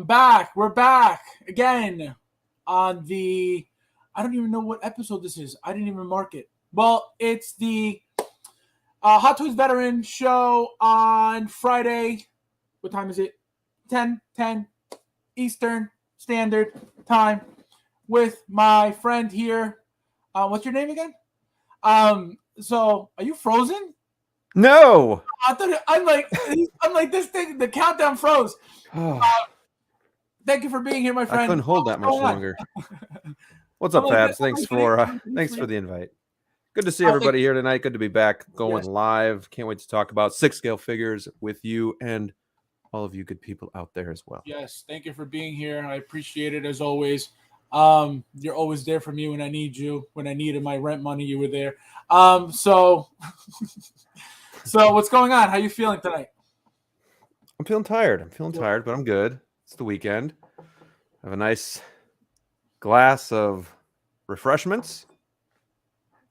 back. We're back again on the. I don't even know what episode this is. I didn't even mark it. Well, it's the Hot Toys Veteran show on Friday. What time is it? 10 Eastern Standard Time with my friend here. What's your name again? So are you frozen? No. I thought I'm like this thing. The countdown froze. Thank you for being here, my friend. I couldn't hold that much longer. What's up, Fabs? Thanks for the invite. Good to see everybody here tonight. Good to be back going live. Can't wait to talk about 6-scale figures with you and all of you good people out there as well. Yes, thank you for being here. I appreciate it as always. You're always there for me when I need you. When I needed my rent money, you were there. So what's going on? How you feeling tonight? I'm feeling tired. But I'm good. It's the weekend. I have a nice glass of refreshments.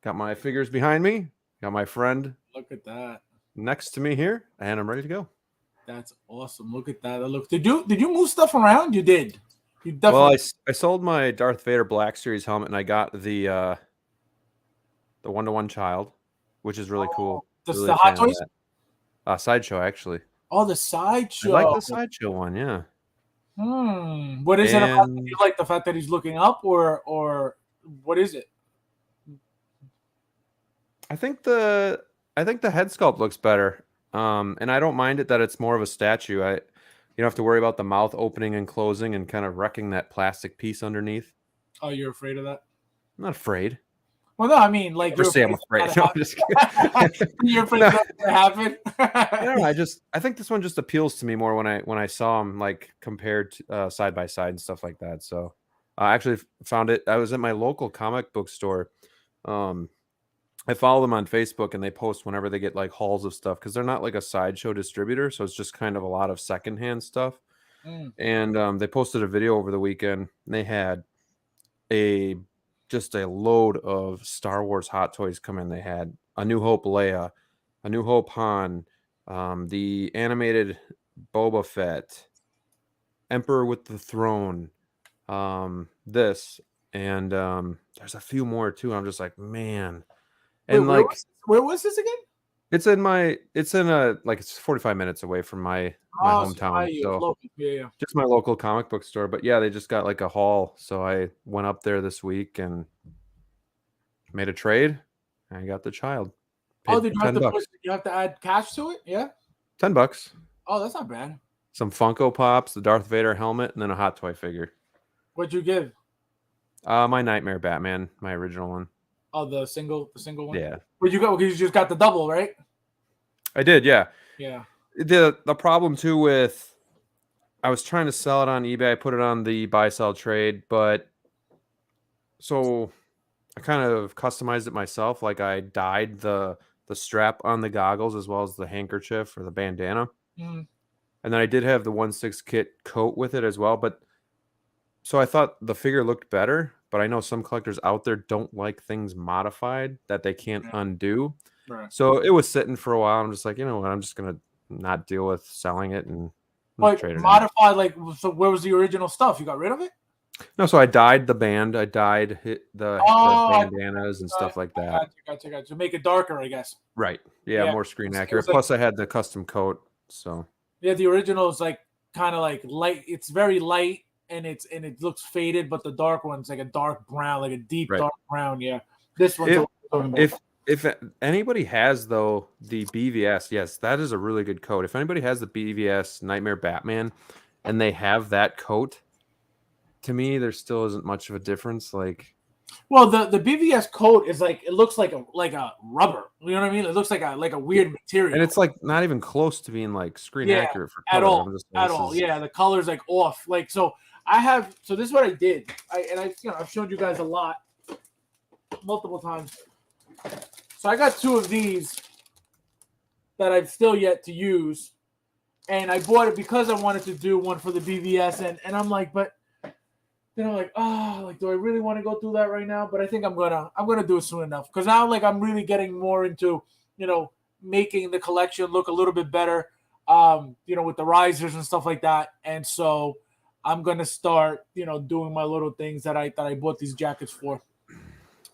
Got my figures behind me. Got my friend. Look at that. Next to me here, and I'm ready to go. That's awesome. Look at that. Look. Did you move stuff around? You did. You definitely. Well, I sold my Darth Vader Black Series helmet, and I got the 1-to-1 child, which is really cool. The Hot Toys? Sideshow, actually. Oh, the Sideshow. I like the Sideshow one, yeah. What is it about? Do you like the fact that he's looking up, or what is it? I think the head sculpt looks better. And I don't mind it that it's more of a statue. You don't have to worry about the mouth opening and closing and kind of wrecking that plastic piece underneath. Oh, you're afraid of that? I'm not afraid. Well, no, I mean, like, you're afraid. I'm afraid. No, I'm just kidding. You're afraid that to happen? I think this one just appeals to me more when I saw them like compared to, side by side and stuff like that. So I actually found it. I was at my local comic book store. I follow them on Facebook, and they post whenever they get like hauls of stuff because they're not like a Sideshow distributor, so it's just kind of a lot of secondhand stuff. And they posted a video over the weekend. And they had just a load of Star Wars Hot Toys come in. They had A New Hope Leia, A New Hope Han, the animated Boba Fett, Emperor with the Throne, this, and there's a few more too. I'm just like, man. And wait, where was this again? It's it's 45 minutes away from my hometown. So just my local comic book store. But yeah, they just got like a haul. So I went up there this week and made a trade. And I got the child. Did you have to add cash to it? Yeah. $10. Oh, that's not bad. Some Funko Pops, the Darth Vader helmet, and then a Hot Toy figure. What'd you give? My Nightmare Batman, my original one. Oh, the single one? Yeah. Where'd you go? Because you just got the double, right? I did, yeah. Yeah. The problem too with I was trying to sell it on eBay. I put it on the buy sell trade, but so I kind of customized it myself. Like I dyed the strap on the goggles as well as the handkerchief or the bandana. And then I did have the 1/6 kit coat with it as well, but so I thought the figure looked better, but I know some collectors out there don't like things modified that they can't undo. Right. So it was sitting for a while. I'm just like, you know what? I'm just going to not deal with selling it and trade it. Modified, like, so where was the original stuff? You got rid of it? No, so I dyed the band. I dyed the bandanas and stuff like that. Gotcha. To make it darker, I guess. Right. Yeah, more screen accurate. Plus, I had the custom coat. So yeah, the original is like kind of like light. It's very light. And it looks faded, but the dark one's like a dark brown, like a deep dark brown. Yeah, this one's if anybody has though the BVS, yes, that is a really good coat. If anybody has the BVS Nightmare Batman, and they have that coat, to me there still isn't much of a difference. Like, well, the BVS coat is like it looks like a rubber. You know what I mean? It looks like a weird material, and it's like not even close to being like screen accurate for color. At all. Yeah, the color's like off. Like so. So this is what I did. I've shown you guys a lot, multiple times. So I got 2 of these that I've still yet to use, and I bought it because I wanted to do one for the BVS, and I'm like, but then I'm like, do I really want to go through that right now? But I think I'm gonna do it soon enough because now like I'm really getting more into making the collection look a little bit better, with the risers and stuff like that, and so. I'm gonna start, doing my little things that I bought these jackets for,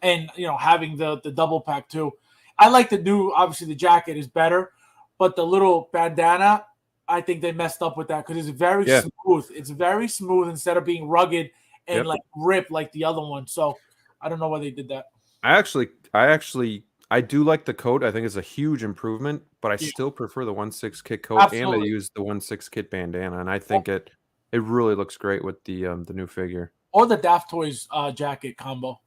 and having the double pack too. I like the new. Obviously, the jacket is better, but the little bandana, I think they messed up with that because it's very Yeah. smooth. It's very smooth instead of being rugged and Yep. like ripped like the other one. So I don't know why they did that. I do like the coat. I think it's a huge improvement, but I Yeah, still prefer the 1/6 kit coat, and I absolutely. use the 1/6 kit bandana, and I think it really looks great with the new figure. Or the Daft Toys jacket combo.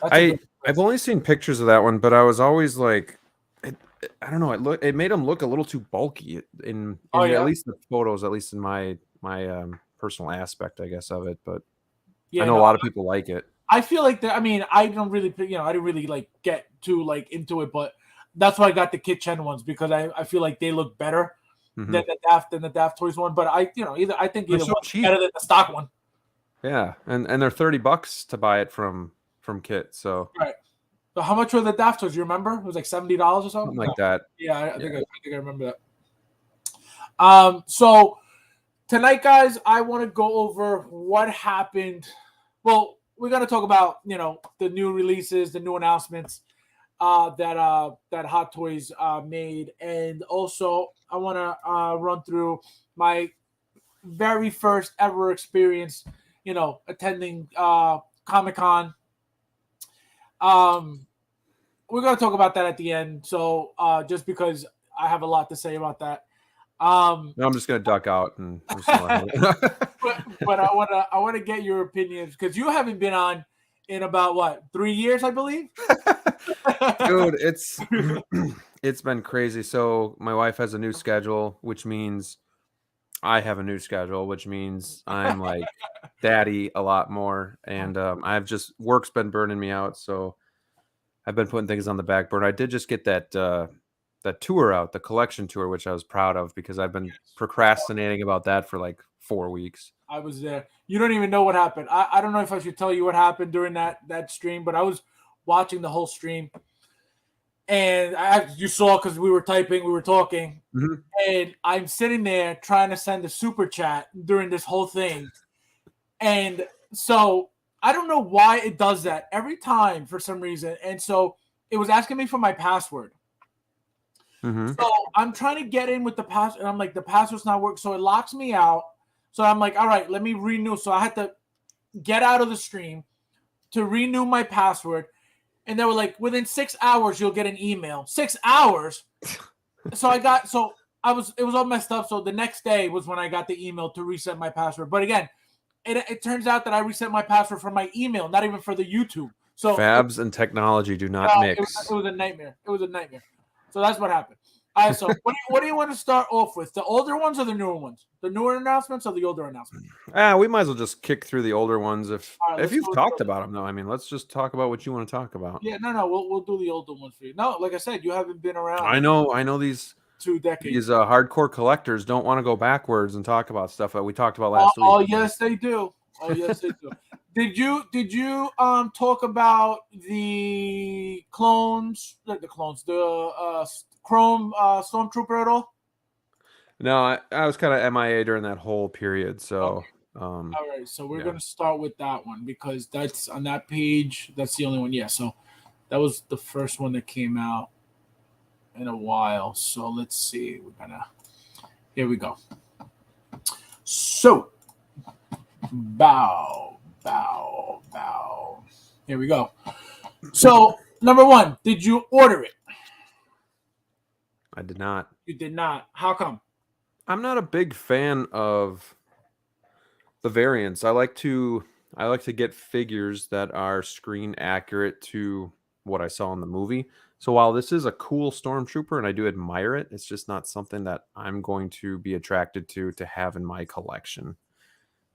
That's a I good. I've only seen pictures of that one, but I was always like, I don't know. It made him look a little too bulky Oh in at yeah, least the photos, at least in my personal aspect, I guess, of it. But I yeah. know a No, lot of people like it. I feel like that. I mean, I don't really, I didn't really like get too like into it, but that's why I got the Kit Chen ones because I feel like they look better Hmm. than the Daft Toys one. But I think They're either so one's cheap. better than the stock one. Yeah, and they're $30 to buy it from Kit, so Right. So how much were the Daft Toys? You remember? It was like $70 or something. something like that. Yeah, I Yeah. think I remember that. So tonight, guys, I want to go over what happened. Well, we're gonna talk about the new releases, the new announcements that Hot Toys made, and also I want to run through my very first ever experience, attending Comic Con. We're gonna talk about that at the end. So just because I have a lot to say about that. No, I'm just gonna duck out and I'm just gonna but I wanna get your opinions because you haven't been on in about what 3 years, I believe. Dude, it's been crazy. So my wife has a new schedule, which means I have a new schedule, which means I'm like daddy a lot more, and I've just work's been burning me out, so I've been putting things on the back burner. I did just get that tour out, the collection tour, which I was proud of because I've been procrastinating about that for like 4 weeks. I was there. You don't even know what happened. I don't know if I should tell you what happened during that stream, but I was watching the whole stream, and you saw because we were typing, we were talking, Mhm. and I'm sitting there trying to send a super chat during this whole thing, and so I don't know why it does that every time for some reason, and so it was asking me for my password. Mhm. So I'm trying to get in with the password, and I'm like, the password's not working, so it locks me out. So I'm like, all right, let me renew. So I had to get out of the stream to renew my password. And they were like, within 6 hours, you'll get an email. 6 hours. So it was all messed up. So the next day was when I got the email to reset my password. But again, it turns out that I reset my password for my email, not even for the YouTube. So Fabs and technology do not it mix. was a nightmare. It was a nightmare. So that's what happened. All right, so what do you want to start off with? The older ones or the newer ones? The newer announcements or the older announcements? We might as well just kick through the older ones All right, if let's you've go with the talked older. about them though. I mean, let's just talk about what you want to talk about. Yeah, no, we'll do the older ones for you. No, like I said, you haven't been around I in know these 2 decades. hardcore collectors don't want to go backwards and talk about stuff that we talked about Oh, last week. oh, yes, they do. Oh, yes, they do. Did you talk about the clones, like the clones, the Chrome Stormtrooper at all? No, I was kind of MIA during that whole period, Okay. so All right, so we're yeah. gonna start with that one because that's on that page. That's the only one. Yeah, so that was the first one that came out in a while. So let's see. Here we go. So bow. Here we go. So number one, did you order it? I did not. You did not. How come? I'm not a big fan of the variants. I like to get figures that are screen accurate to what I saw in the movie. So while this is a cool stormtrooper and I do admire it, it's just not something that I'm going to be attracted to have in my collection.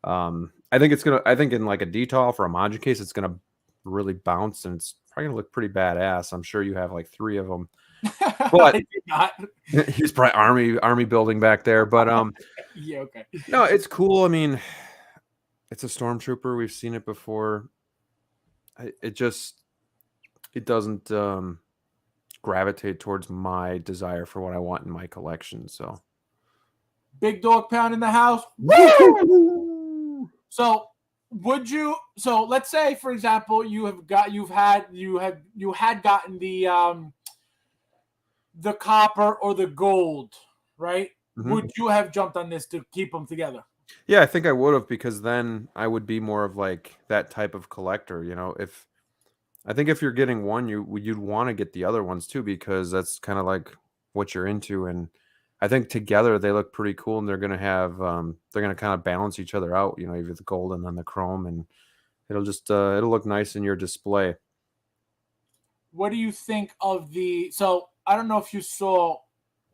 I think in like a detail for a module case, it's gonna really bounce and it's probably gonna look pretty badass. I'm sure you have like 3 of them, I but did not. he's probably army building back there. But Yeah, okay. no, it's cool. I mean, it's a stormtrooper. We've seen it before. It doesn't gravitate towards my desire for what I want in my collection. So Big dog pound in the house. woo! So would you? So let's say, for example, you had gotten the copper or the gold, right? Mhm. Would you have jumped on this to keep them together? Yeah, I think I would have, because then I would be more of like that type of collector. If I think if you're getting one, you'd want to get the other ones too, because that's kind of like what you're into. And I think together they look pretty cool, and they're gonna kind of balance each other out. You have the gold and then the chrome, and it'll look nice in your display. What do you think of the? So I don't know if you saw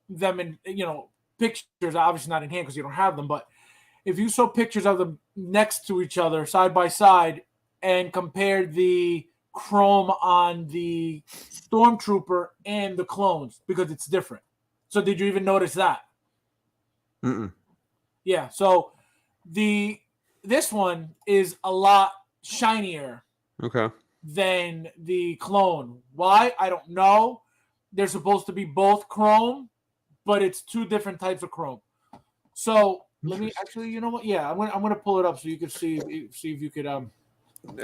them in pictures. Obviously not in hand because you don't have them, but if you saw pictures of them next to each other, side by side, and compared the chrome on the stormtrooper and the clones, because it's different. So did you even notice that? Mm-mm. Yeah. So the this one is a lot shinier Okay. than the clone. Why? I don't know. They're supposed to be both chrome, but it's two different types of chrome. So let me Interesting. actually, you know what? Yeah, I'm gonna pull it up so you can see if you could And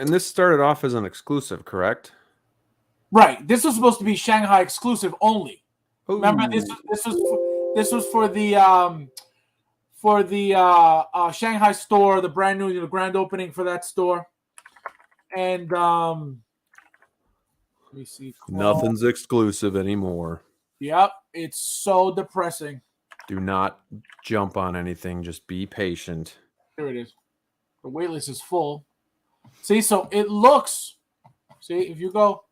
this started off as an exclusive, correct? right. This was supposed to be Shanghai exclusive only. Remember Oh, this was for the Shanghai store, the brand new the grand opening for that store. And let me see Chrome. nothing's exclusive anymore. Yep, it's so depressing. Do not jump on anything. Just be patient. Here it is. The waitlist is full. See, so it looks. See, if you go,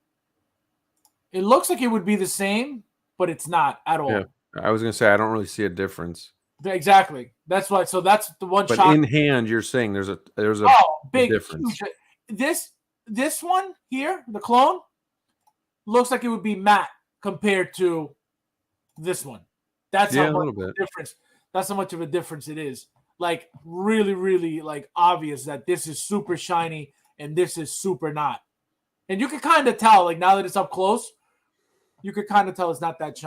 it looks like it would be the same, but it's not at Yeah. all. I was gonna say I don't really see a difference. Exactly. That's why. So that's the one But shot. in hand, you're saying there's a Oh, big, difference. huge. This this one here, the clone, looks like it would be matte compared to this one. That's how Yeah, a much little of bit. a difference. That's how much of a difference it is. Like really, really like obvious that this is super shiny and this is super not. And you can kind of tell, like now that it's up close, you could kind of tell it's not that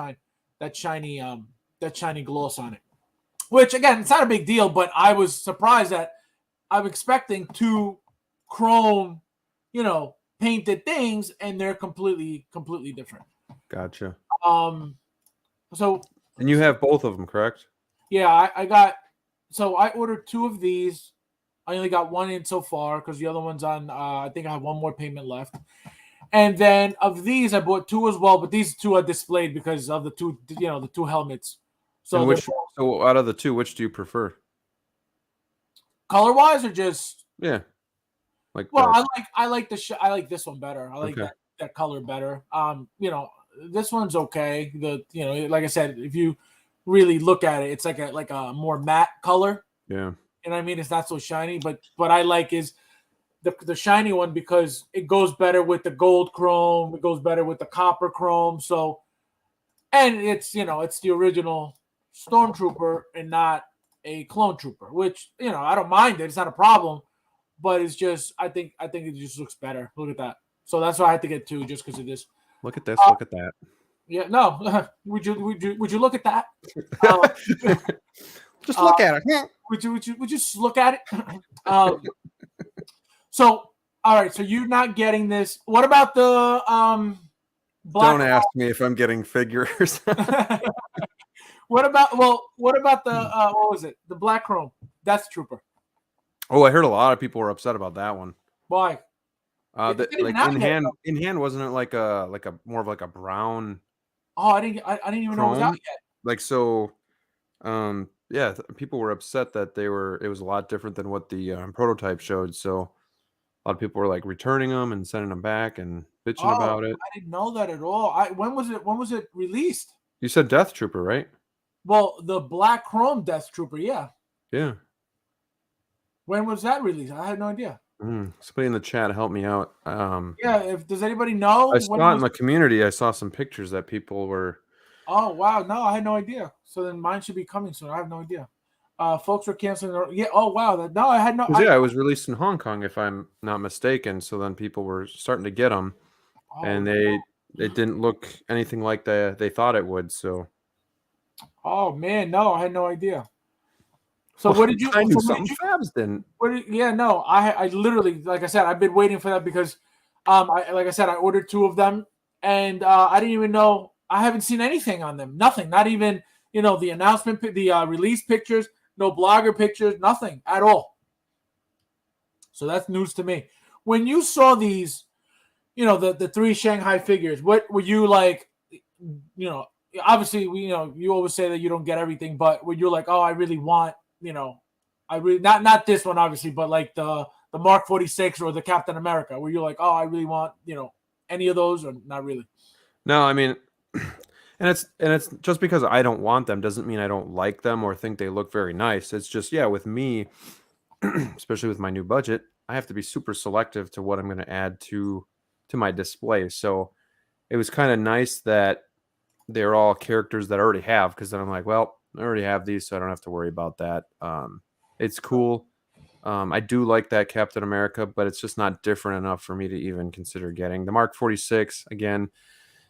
shiny gloss on it. Which again, it's not a big deal, but I was surprised that I'm expecting two chrome, painted things, and they're completely different. Gotcha. Um, so let And me you see. have both of them, correct? Yeah, I got. So I ordered two of these. I only got one in so far because the other one's on. I think I have one more payment left. And then of these, I bought two as well, but these two are displayed because of the two, the two helmets. So And they're which so out of the two, which do you prefer? color wise or just Yeah, like well, the I like this one better. I like okay. that color better. This one's okay. Like I said, if you really look at it, it's like a more matte color. Yeah. You know what I mean? It's not so shiny, but what I like is the shiny one because it goes better with the gold chrome. It goes better with the copper chrome. So, and it's the original stormtrooper and not a clone trooper, which I don't mind it. It's not a problem, but it's just I think it just looks better. Look at that. So that's why I had to get two just because of this. Look at this. Uh, Look at that. yeah, no. Would you look at that? Uh, Just uh, look at it. would you just look at it? um, so all right. So you're not getting this. What about the black? Don't ask me if I'm getting figures. What about the what was it? The black chrome Death Trooper. Oh, I heard a lot of people were upset about that one. Why? It That isn't even like out yet. in hand wasn't it like a more of like a brown Oh, I didn't even know it was out chrome? yet. Like so, yeah, people were upset that it was a lot different than what the prototype showed. So a lot of people were like returning them and sending them back and bitching Oh, about it. I didn't know that at all. When was it released? You said Death Trooper, right? Well, the Black Chrome Death Trooper, yeah. Yeah. When was that released? I had no idea. Somebody in the chat help me out. Yeah, if does anybody know I when saw it in was? the community. I saw some pictures that people were. Oh wow, no, I had no idea. So then mine should be coming soon. I have no idea. Folks were canceling. Yeah. Oh wow. No, I had no. Because yeah, it was released in Hong Kong, if I'm not mistaken. So then people were starting to get them, Oh and no. it didn't look anything like they thought it would. So Oh man, no, I had no idea. So what did you? I knew So what did something you? Fabs didn't. Yeah, no, I literally, like I said, I've been waiting for that because, like I said, I ordered 2 of them, and I didn't even know. I haven't seen anything on them. Nothing. Not even the announcement, the release pictures, no blogger pictures, nothing at all. So that's news to me. When you saw these, the 3 Shanghai figures, what were you like? You know, obviously, you always say that you don't get everything, but when you're like, oh, I really want, I really not this one obviously, but like the Mark 46 or the Captain America, where you're like, oh, I really want, any of those, or not really. No, I mean, and it's just because I don't want them doesn't mean I don't like them or think they look very nice. It's just, yeah, with me, especially with my new budget, I have to be super selective to what I'm going to add to my display. So it was kind of nice that they're all characters that I already have, because then I'm like, well, I already have these, so I don't have to worry about that. It's cool. I do like that Captain America, but it's just not different enough for me to even consider getting the Mark 46. Again,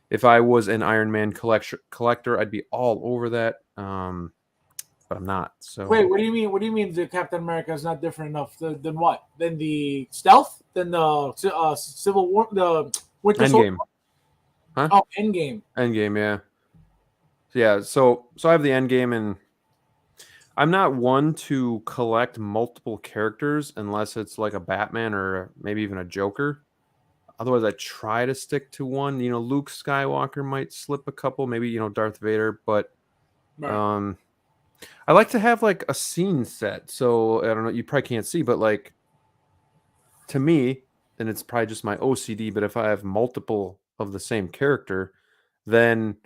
if I was an Iron Man collector, I'd be all over that. But I'm not. So Wait, what do you mean? What do you mean the Captain America is not different enough than what? Than the Stealth? Than the Civil War? The Winter Soldier? Endgame, huh? Oh, Endgame. Endgame, yeah, yeah. So I have the Endgame, and I'm not one to collect multiple characters unless it's like a Batman or maybe even a Joker. Otherwise, I try to stick to one. Luke Skywalker might slip a couple, maybe Darth Vader, but Right. um, I like to have like a scene set. So I don't know, you probably can't see, but like to me, and it's probably just my OCD, but if I have multiple of the same character, then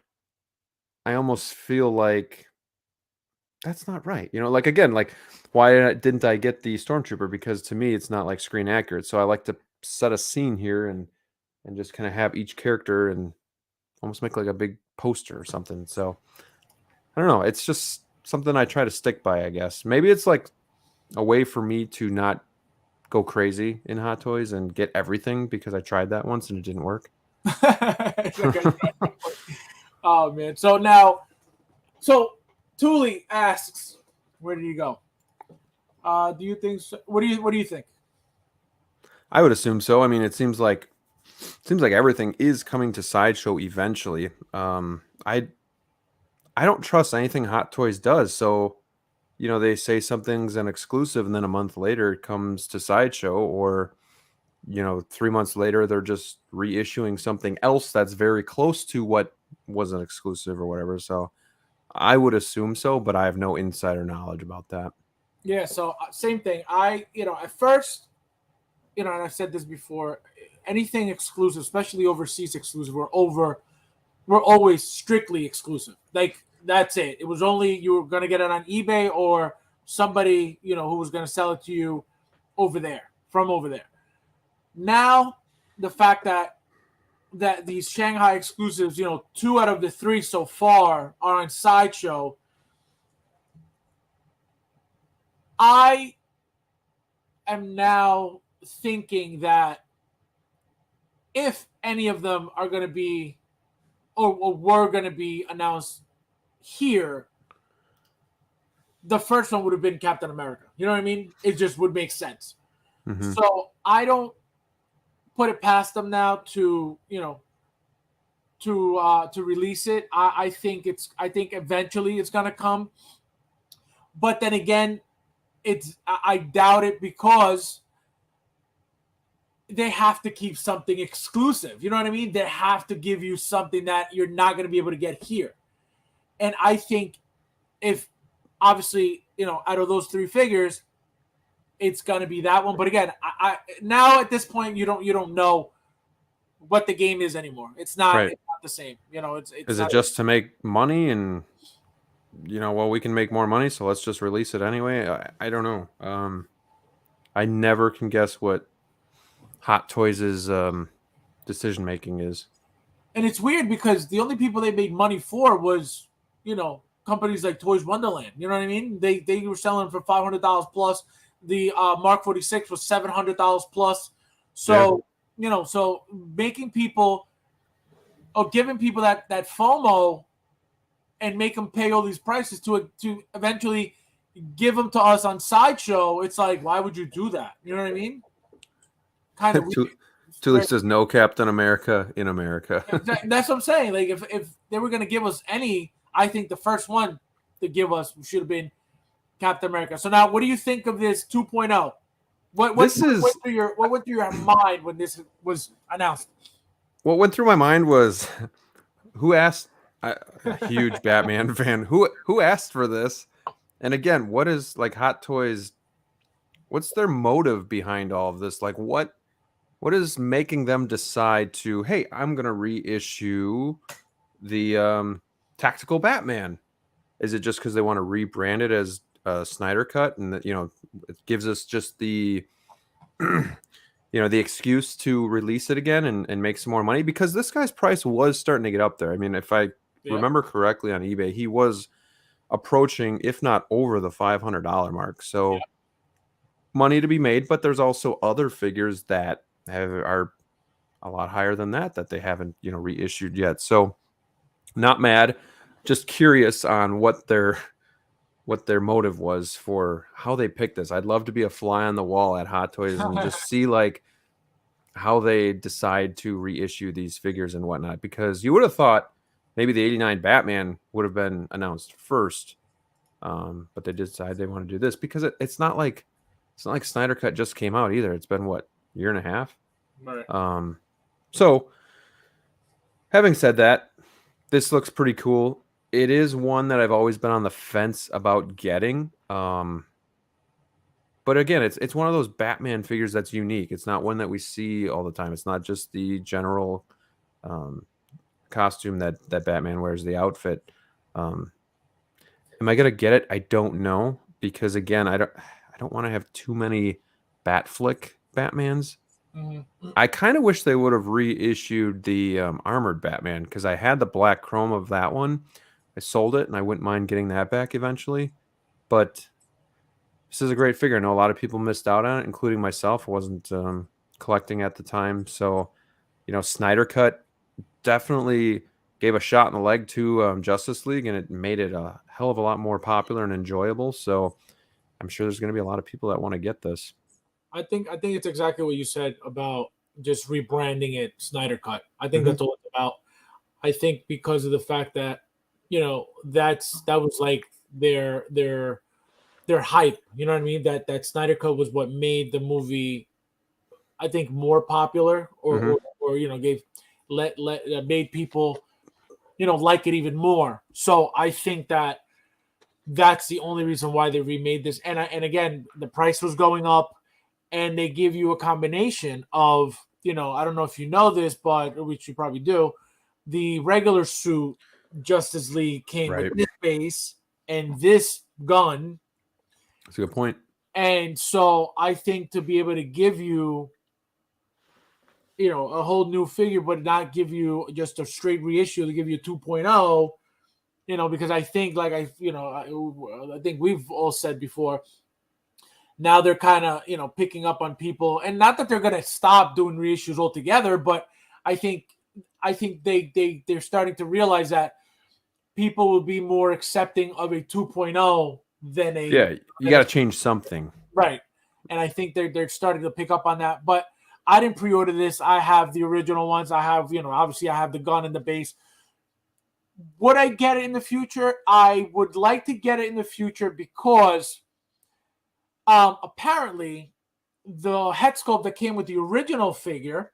I almost feel like that's not right. Like again, like why didn't I get the Stormtrooper? Because to me, it's not like screen accurate. So I like to set a scene here and just kind of have each character and almost make like a big poster or something. So I don't know. It's just something I try to stick by, I guess. Maybe it's like a way for me to not go crazy in Hot Toys and get everything, because I tried that once and it didn't work. Oh man. So Thule asks, where did you go? Do you think? What do you think? I would assume so. I mean, it seems like everything is coming to Sideshow eventually. I don't trust anything Hot Toys does. So, they say something's an exclusive and then a month later it comes to Sideshow, or 3 months later they're just reissuing something else that's very close to what was an exclusive or whatever. So I would assume so, but I have no insider knowledge about that. Yeah. So same thing. At first, and I've said this before, anything exclusive, especially overseas exclusive, we're always strictly exclusive. Like that's it. It was only you were gonna get it on eBay or somebody who was gonna sell it to you from over there. Now, the fact that these Shanghai exclusives, 2 out of the 3 so far are on Sideshow. I am now thinking that if any of them are going to be or were going to be announced here, the first one would have been Captain America. You know what I mean? It just would make sense. Hmm. So I don't put it past them now to to release it. I think eventually it's gonna come, but then again, I doubt it because they have to keep something exclusive. You know what I mean? They have to give you something that you're not going to be able to get here. And I think if obviously, out of those 3 figures, it's going to be that one. But again, I now at this point you don't know what the game is anymore. Right. It's not the same. It's Is it not. just to make money and well, we can make more money, so let's just release it anyway? I don't know. I never can guess what Hot Toys' decision making is. And it's weird because the only people they made money for was, companies like Toys Wonderland. You know what I mean? They were selling for $500 plus. The Mark 46 was $700 plus. So so making people or giving people that FOMO and make them pay all these prices to eventually give them to us on Sideshow, it's like, why would you do that? You know what I mean? Kind of weird. Tully says no Captain America in America. That's what I'm saying. Like if they were gonna give us any, I think the first one to give us should have been Captain America. So now, what do you think of this 2.0? What went through your mind when this was announced? What went through my mind was, who asked? A huge Batman fan. Who asked for this? And again, what is like Hot Toys? What's their motive behind all of this? Like, what is making them decide to, hey, I'm gonna reissue the Tactical Batman? Is it just because they want to rebrand it as Snyder Cut, and that, it gives us just the the excuse to release it again and make some more money? Because this guy's price was starting to get up there. I mean, if I remember correctly on eBay, he was approaching, if not over, the $500 mark. So money to be made, but there's also other figures that are a lot higher than that they haven't reissued yet. So not mad, just curious on what their motive was for how they picked this. I'd love to be a fly on the wall at Hot Toys and just see like how they decide to reissue these figures and whatnot, because you would have thought maybe the 89 Batman would have been announced first. But they decide they want to do this because it's not like Snyder Cut just came out either. It's been what, year and a half? Right. So having said that, this looks pretty cool. It is one that I've always been on the fence about getting. But again, it's one of those Batman figures that's unique. It's not one that we see all the time. It's not just the general costume that Batman wears, the outfit. Am I gonna get it? I don't know, because again, I don't want to have too many Batflick Batmans. Mm-hmm. I kind of wish they would have reissued the armored Batman, because I had the black chrome of that one. I sold it, and I wouldn't mind getting that back eventually. But this is a great figure. I know a lot of people missed out on it, including myself. I wasn't collecting at the time. So, Snyder Cut definitely gave a shot in the leg to Justice League, and it made it a hell of a lot more popular and enjoyable. So I'm sure there's going to be a lot of people that want to get this. I think it's exactly what you said about just rebranding it Snyder Cut. I think that's all it's about. I think because of the fact that that was like their hype. You know what I mean? That Snyder Cut was what made the movie, I think, more popular, or made people like it even more. So I think that's the only reason why they remade this. And again, the price was going up. And they give you a combination of, I don't know if you know this, but which you probably do, the regular suit Justice League came with this base and this gun. That's a good point. And so I think to be able to give you, a whole new figure, but not give you just a straight reissue, to give you 2.0, because I think, like I think we've all said before, now they're kind of, picking up on people, and not that they're going to stop doing reissues altogether, but I think they're starting to realize that people will be more accepting of a 2.0 than a. Yeah, you got to change something. Right. And I think they're starting to pick up on that. But I didn't pre-order this. I have the original ones. I have, obviously I have the gun and the base. Would I get it in the future? I would like to get it in the future because apparently the head sculpt that came with the original figure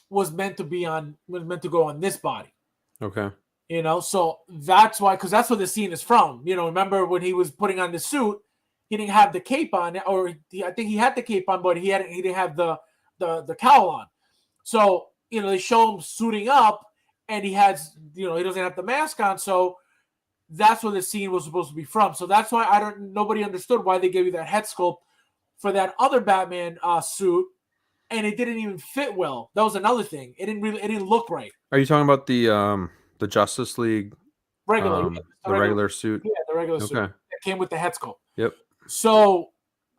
was meant to go on this body. Okay. So that's why, because that's what the scene is from. Remember when he was putting on the suit, he didn't have the cape on, or I think he had the cape on, but he didn't have the cowl on. So they show him suiting up, and he has he doesn't have the mask on. So that's where the scene was supposed to be from. So that's why nobody understood why they gave you that head sculpt for that other Batman suit, and it didn't even fit well. That was another thing. It didn't look right. Are you talking about the Justice League regular suit? Yeah, the regular suit that came with the head sculpt. Yep. So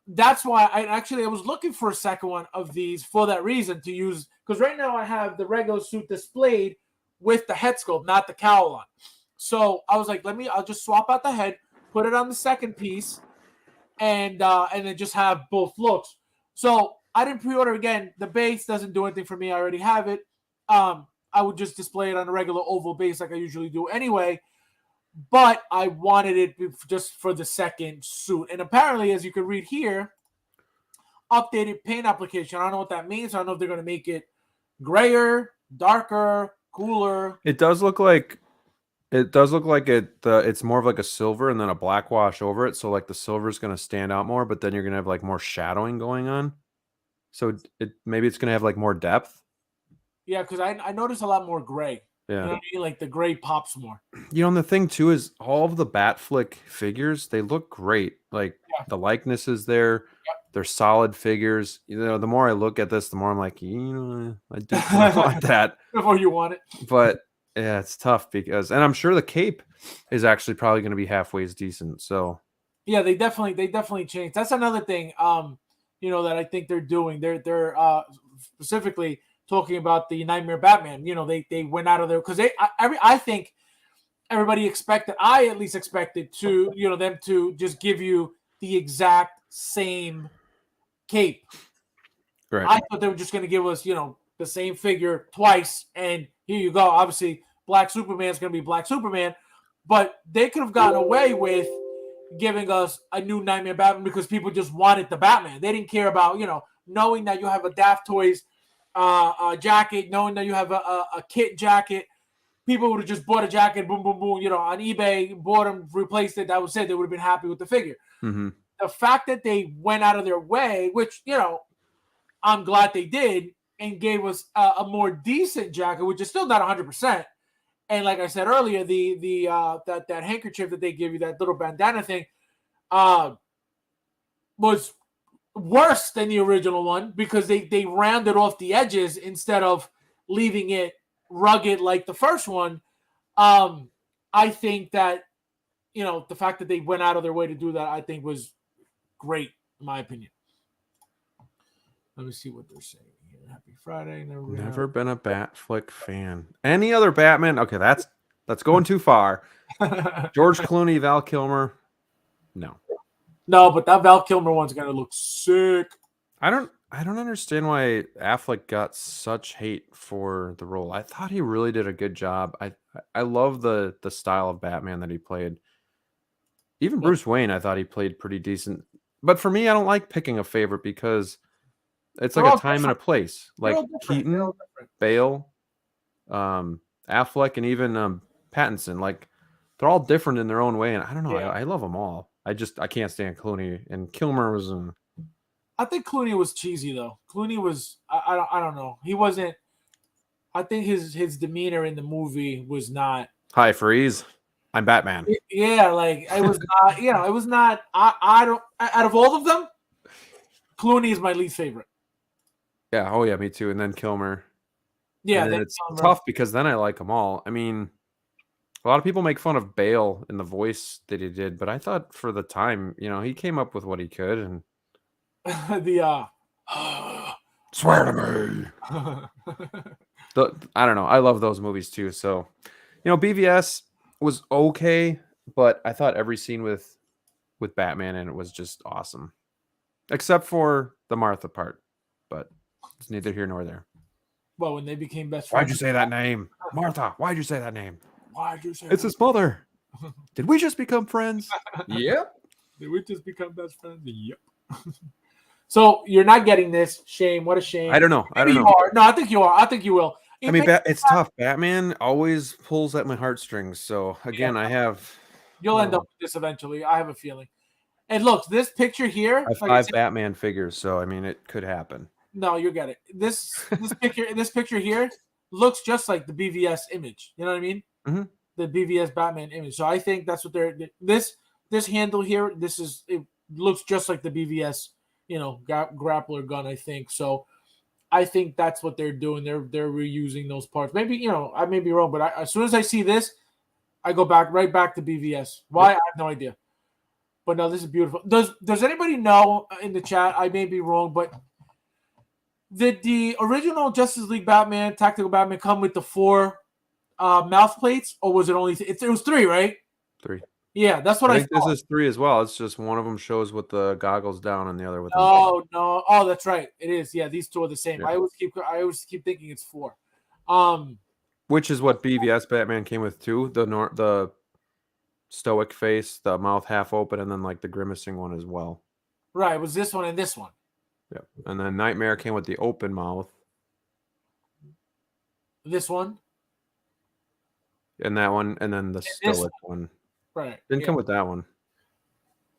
that's why I was looking for a second one of these for that reason, to use, because right now I have the regular suit displayed with the head sculpt, not the cowl on. So I was like, I'll just swap out the head, put it on the second piece, and then just have both looks. So I didn't pre-order again. The base doesn't do anything for me. I already have it. I would just display it on a regular oval base like I usually do anyway. But I wanted it just for the second suit. And apparently, as you can read here, updated paint application. I don't know what that means. I don't know if they're going to make it grayer, darker, cooler. It does look like it's more of like a silver and then a black wash over it. So like the silver is going to stand out more, but then you're going to have like more shadowing going on. So maybe it's going to have like more depth. Yeah, because I noticed a lot more gray. Yeah. You know what I mean? Like the gray pops more. You know, and the thing too is all of the Batflick figures, they look great. Like the likeness is there. Yep. They're solid figures. You know, the more I look at this, the more I'm like, I do want that. Before you want it. But yeah, it's tough and I'm sure the cape is actually probably going to be halfway as decent. So yeah, they definitely changed. That's another thing. That I think they're doing. They're specifically talking about the Nightmare Batman. You know, they went out of there because I think everybody expected. I at least expected to them to just give you the exact same cape. Right. I thought they were just going to give us the same figure twice, and here you go. Obviously, Black Superman's going to be Black Superman, but they could have gotten away with giving us a new Nightmare Batman because people just wanted the Batman. They didn't care about knowing that you have a Daft Toys jacket, knowing that you have a kit jacket. People would have just bought a jacket, boom, boom, boom, on eBay, bought them, replaced it. That was it. They would have been happy with the figure. Mm-hmm. The fact that they went out of their way, which I'm glad they did, and gave us a more decent jacket, which is still not 100%. And like I said earlier, that handkerchief that they give you, that little bandana thing, was worse than the original one because they rounded off the edges instead of leaving it rugged like the first one. I think that the fact that they went out of their way to do that, I think was great in my opinion. Let me see what they're saying here. Happy Friday. Never been a Batflick fan. Any other Batman? Okay, that's going too far. George Clooney, Val Kilmer. No, but that Val Kilmer one's gonna look sick. I don't understand why Affleck got such hate for the role. I thought he really did a good job. I love the style of Batman that he played. Even Bruce Wayne, I thought he played pretty decent. But for me, I don't like picking a favorite because it's like a time and a place. Like Keaton, Bale, Affleck, and even Pattinson. Like they're all different in their own way, and I don't know. Yeah. I love them all. I can't stand Clooney, and Kilmer was. I think Clooney was cheesy though. Clooney was. I don't know. He wasn't. I think his demeanor in the movie was not. Hi, freeze. I'm Batman. Yeah, like it was not. It was not. I don't. Out of all of them, Clooney is my least favorite. Yeah. Oh, yeah. Me too. And then Kilmer. Yeah. And it's tough because then I like them all. I mean, a lot of people make fun of Bale in the voice that he did, but I thought for the time, he came up with what he could. And swear to me. I don't know. I love those movies too. So, BVS was okay, but I thought every scene with Batman in it was just awesome, except for the Martha part. But it's neither here nor there. Well, when they became best friends. Why'd you say that name? Martha, why'd you say that name? Why'd you say it's his mother. Did we just become friends? Yep. Did we just become best friends? Yep. So you're not getting this. Shame. What a shame. I don't know. Maybe you are. No, I think you are. I think you will. It's tough. Batman always pulls at my heartstrings. So, again, You'll end up with this eventually. I have a feeling. And look, this picture here. I have 5 Batman figures, so, it could happen. No, you get it. This picture here looks just like the BVS image. You know what I mean? Mm-hmm. The BVS Batman image. So I think that's what they're this handle here. It looks just like the BVS, grappler gun. I think so. I think that's what they're doing. They're reusing those parts. Maybe I may be wrong, but as soon as I see this, I go right back to BVS. Why? I have no idea. But no, this is beautiful. Does anybody know in the chat? I may be wrong, but did the original Justice League Batman, Tactical Batman, come with the 4 mouth plates, or was it only? It was 3, right? 3. Yeah, that's what I I think this thought. is 3 as well. It's just one of them shows with the goggles down and the other with them up. Oh no! Oh, that's right. It is. Yeah, these two are the same. Yeah. I always keep thinking it's 4. Um, Which is what BVS Batman came with too. The stoic face, the mouth half open, and then like the grimacing one as well. right. It was this one and this one. Yep. And then Nightmare came with the open mouth. This one And that one, and then the and this stoic one. Right. Didn't Yeah. come with that one.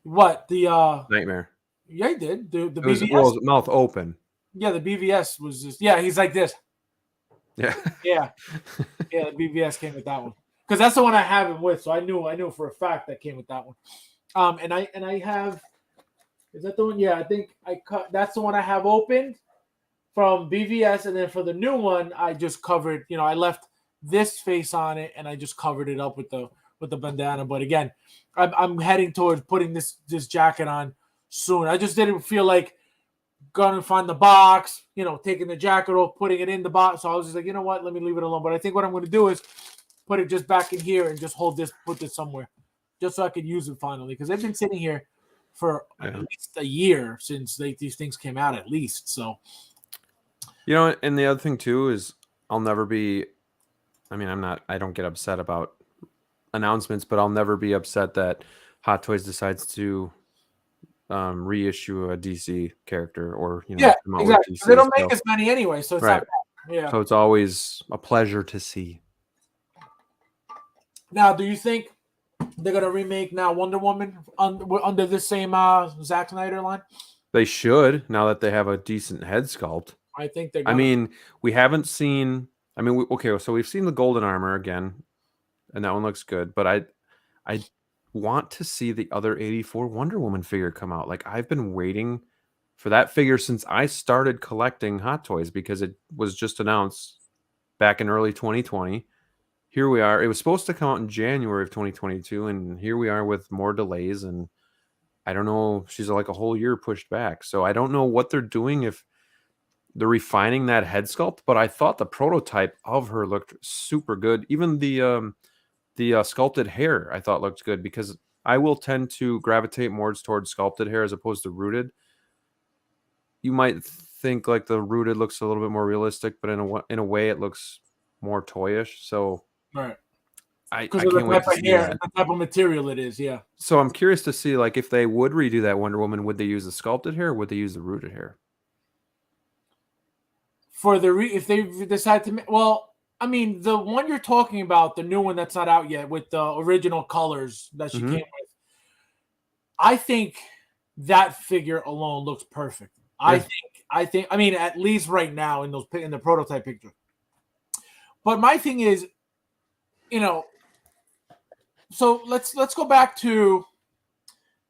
What the Nightmare. Yeah, he did. The It was BVS. mouth open. Yeah, the BVS was just he's like this. Yeah. Yeah. Yeah, the BVS came with that one. Because that's the one I have him with, so I knew for a fact that came with that one. And I have is that the one? Yeah, I think that's the one I have opened from BVS, and then for the new one, I just covered, I left this face on it and I just covered it up with the bandana. But again, I'm heading towards putting this jacket on soon. I just didn't feel like going to find the box, taking the jacket off, putting it in the box. So I was just like, you know what, let me leave it alone. But I think what I'm going to do is put it just back in here and just put this somewhere, just so I could use it finally. Because they've been sitting here for at least a year since these things came out, at least. So, and the other thing too is I don't get upset about announcements, but I'll never be upset that Hot Toys decides to reissue a DC character or come out exactly. with DC They don't make still. as many anyway, so it's Right. not bad. Yeah. So it's always a pleasure to see. Now, do you think they're gonna remake now Wonder Woman under the same Zack Snyder line? They should, now that they have a decent head sculpt. I think they're. I mean, we haven't seen. I mean, so we've seen the golden armor again, and that one looks good. But I want to see the other 84 Wonder Woman figure come out. Like, I've been waiting for that figure since I started collecting Hot Toys, because it was just announced back in early 2020. Here we are. It was supposed to come out in January of 2022, and here we are with more delays. And I don't know. She's like a whole year pushed back. So I don't know what they're doing, if they're refining that head sculpt. But I thought the prototype of her looked super good. Even the sculpted hair I thought looked good, because I will tend to gravitate more towards sculpted hair as opposed to rooted. You might think like the rooted looks a little bit more realistic, but in a way it looks more toyish. So right. I Because can't wait to see that. the type of material it is. Yeah. So I'm curious to see, like, if they would redo that Wonder Woman, would they use the sculpted hair or would they use the rooted hair? For if they decide to, I mean, the one you're talking about, the new one that's not out yet with the original colors that she came with, I think that figure alone looks perfect. Yeah. I mean, at least right now in the prototype picture. But my thing is, so let's go back to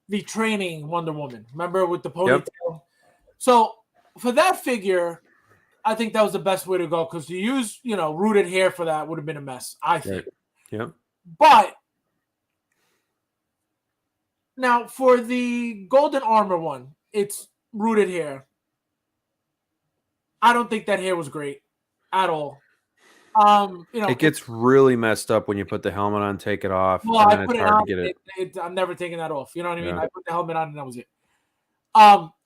the training Wonder Woman. Remember, with the ponytail? Yep. So for that figure, I think that was the best way to go, because to use, rooted hair for that would have been a mess, I think. Right. Yeah. But now for the golden armor one, it's rooted hair. I don't think that hair was great at all. It gets really messed up when you put the helmet on, take it off, well, and I then put it's it hard on, to get it. I'm never taking that off. You know what I mean? Yeah. I put the helmet on and that was it.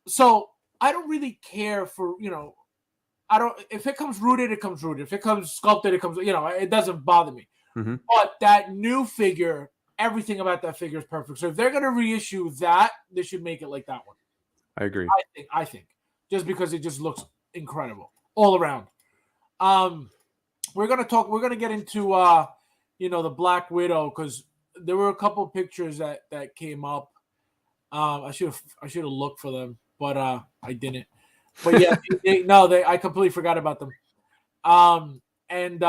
So I don't really care for, I don't. If it comes rooted, it comes rooted. If it comes sculpted, it comes. It doesn't bother me. Mm-hmm. But that new figure, everything about that figure is perfect. So if they're gonna reissue that, they should make it like that one. I agree. I think just because it just looks incredible all around. We're gonna get into the Black Widow, because there were a couple of pictures that came up. I should have looked for them, but I didn't. But yeah, I completely forgot about them. And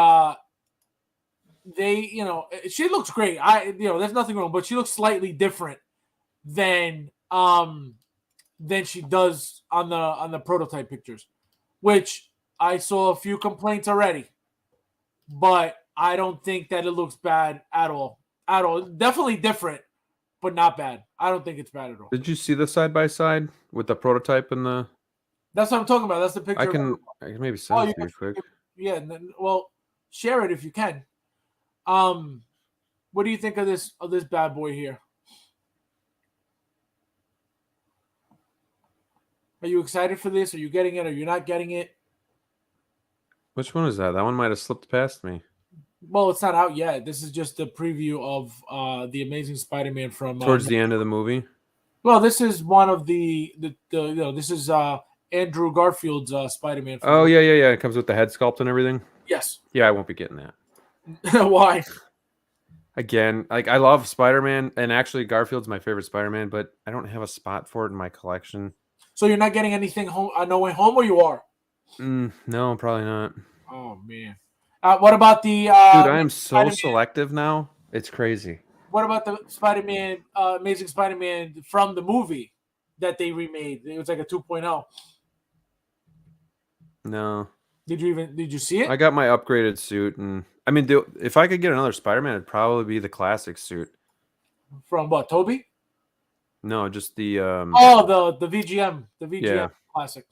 she looks great. There's nothing wrong, but she looks slightly different than she does on the prototype pictures, which I saw a few complaints already. But I don't think that it looks bad at all. At all. Definitely different, but not bad. I don't think it's bad at all. Did you see the side by side with the prototype and the? That's what I'm talking about. That's the picture. I can maybe send it to you quick. Yeah. Well, share it if you can. What do you think of this bad boy here? Are you excited for this? Are you getting it? Are you not getting it? Which one is that? That one might have slipped past me. Well, it's not out yet. This is just the preview of the Amazing Spider-Man from Towards the end of the movie. Well, this is one of the this is Andrew Garfield's Spider-Man. Oh yeah. It comes with the head sculpt and everything. Yes. Yeah, I won't be getting that. Why? Again, like I love Spider-Man, and actually Garfield's my favorite Spider-Man, but I don't have a spot for it in my collection. So you're not getting anything home on No Way Home, or you are? No, probably not. Oh man. What about the Dude, I am so Spider-Man? selective now. It's crazy. What about the Spider-Man, Amazing Spider-Man from the movie that they remade? It was like a 2.0. No. Did you see it? I got my upgraded suit, and I mean, if I could get another Spider-Man, it'd probably be the classic suit. From what, Toby? No, just the the VGM, Yeah. classic.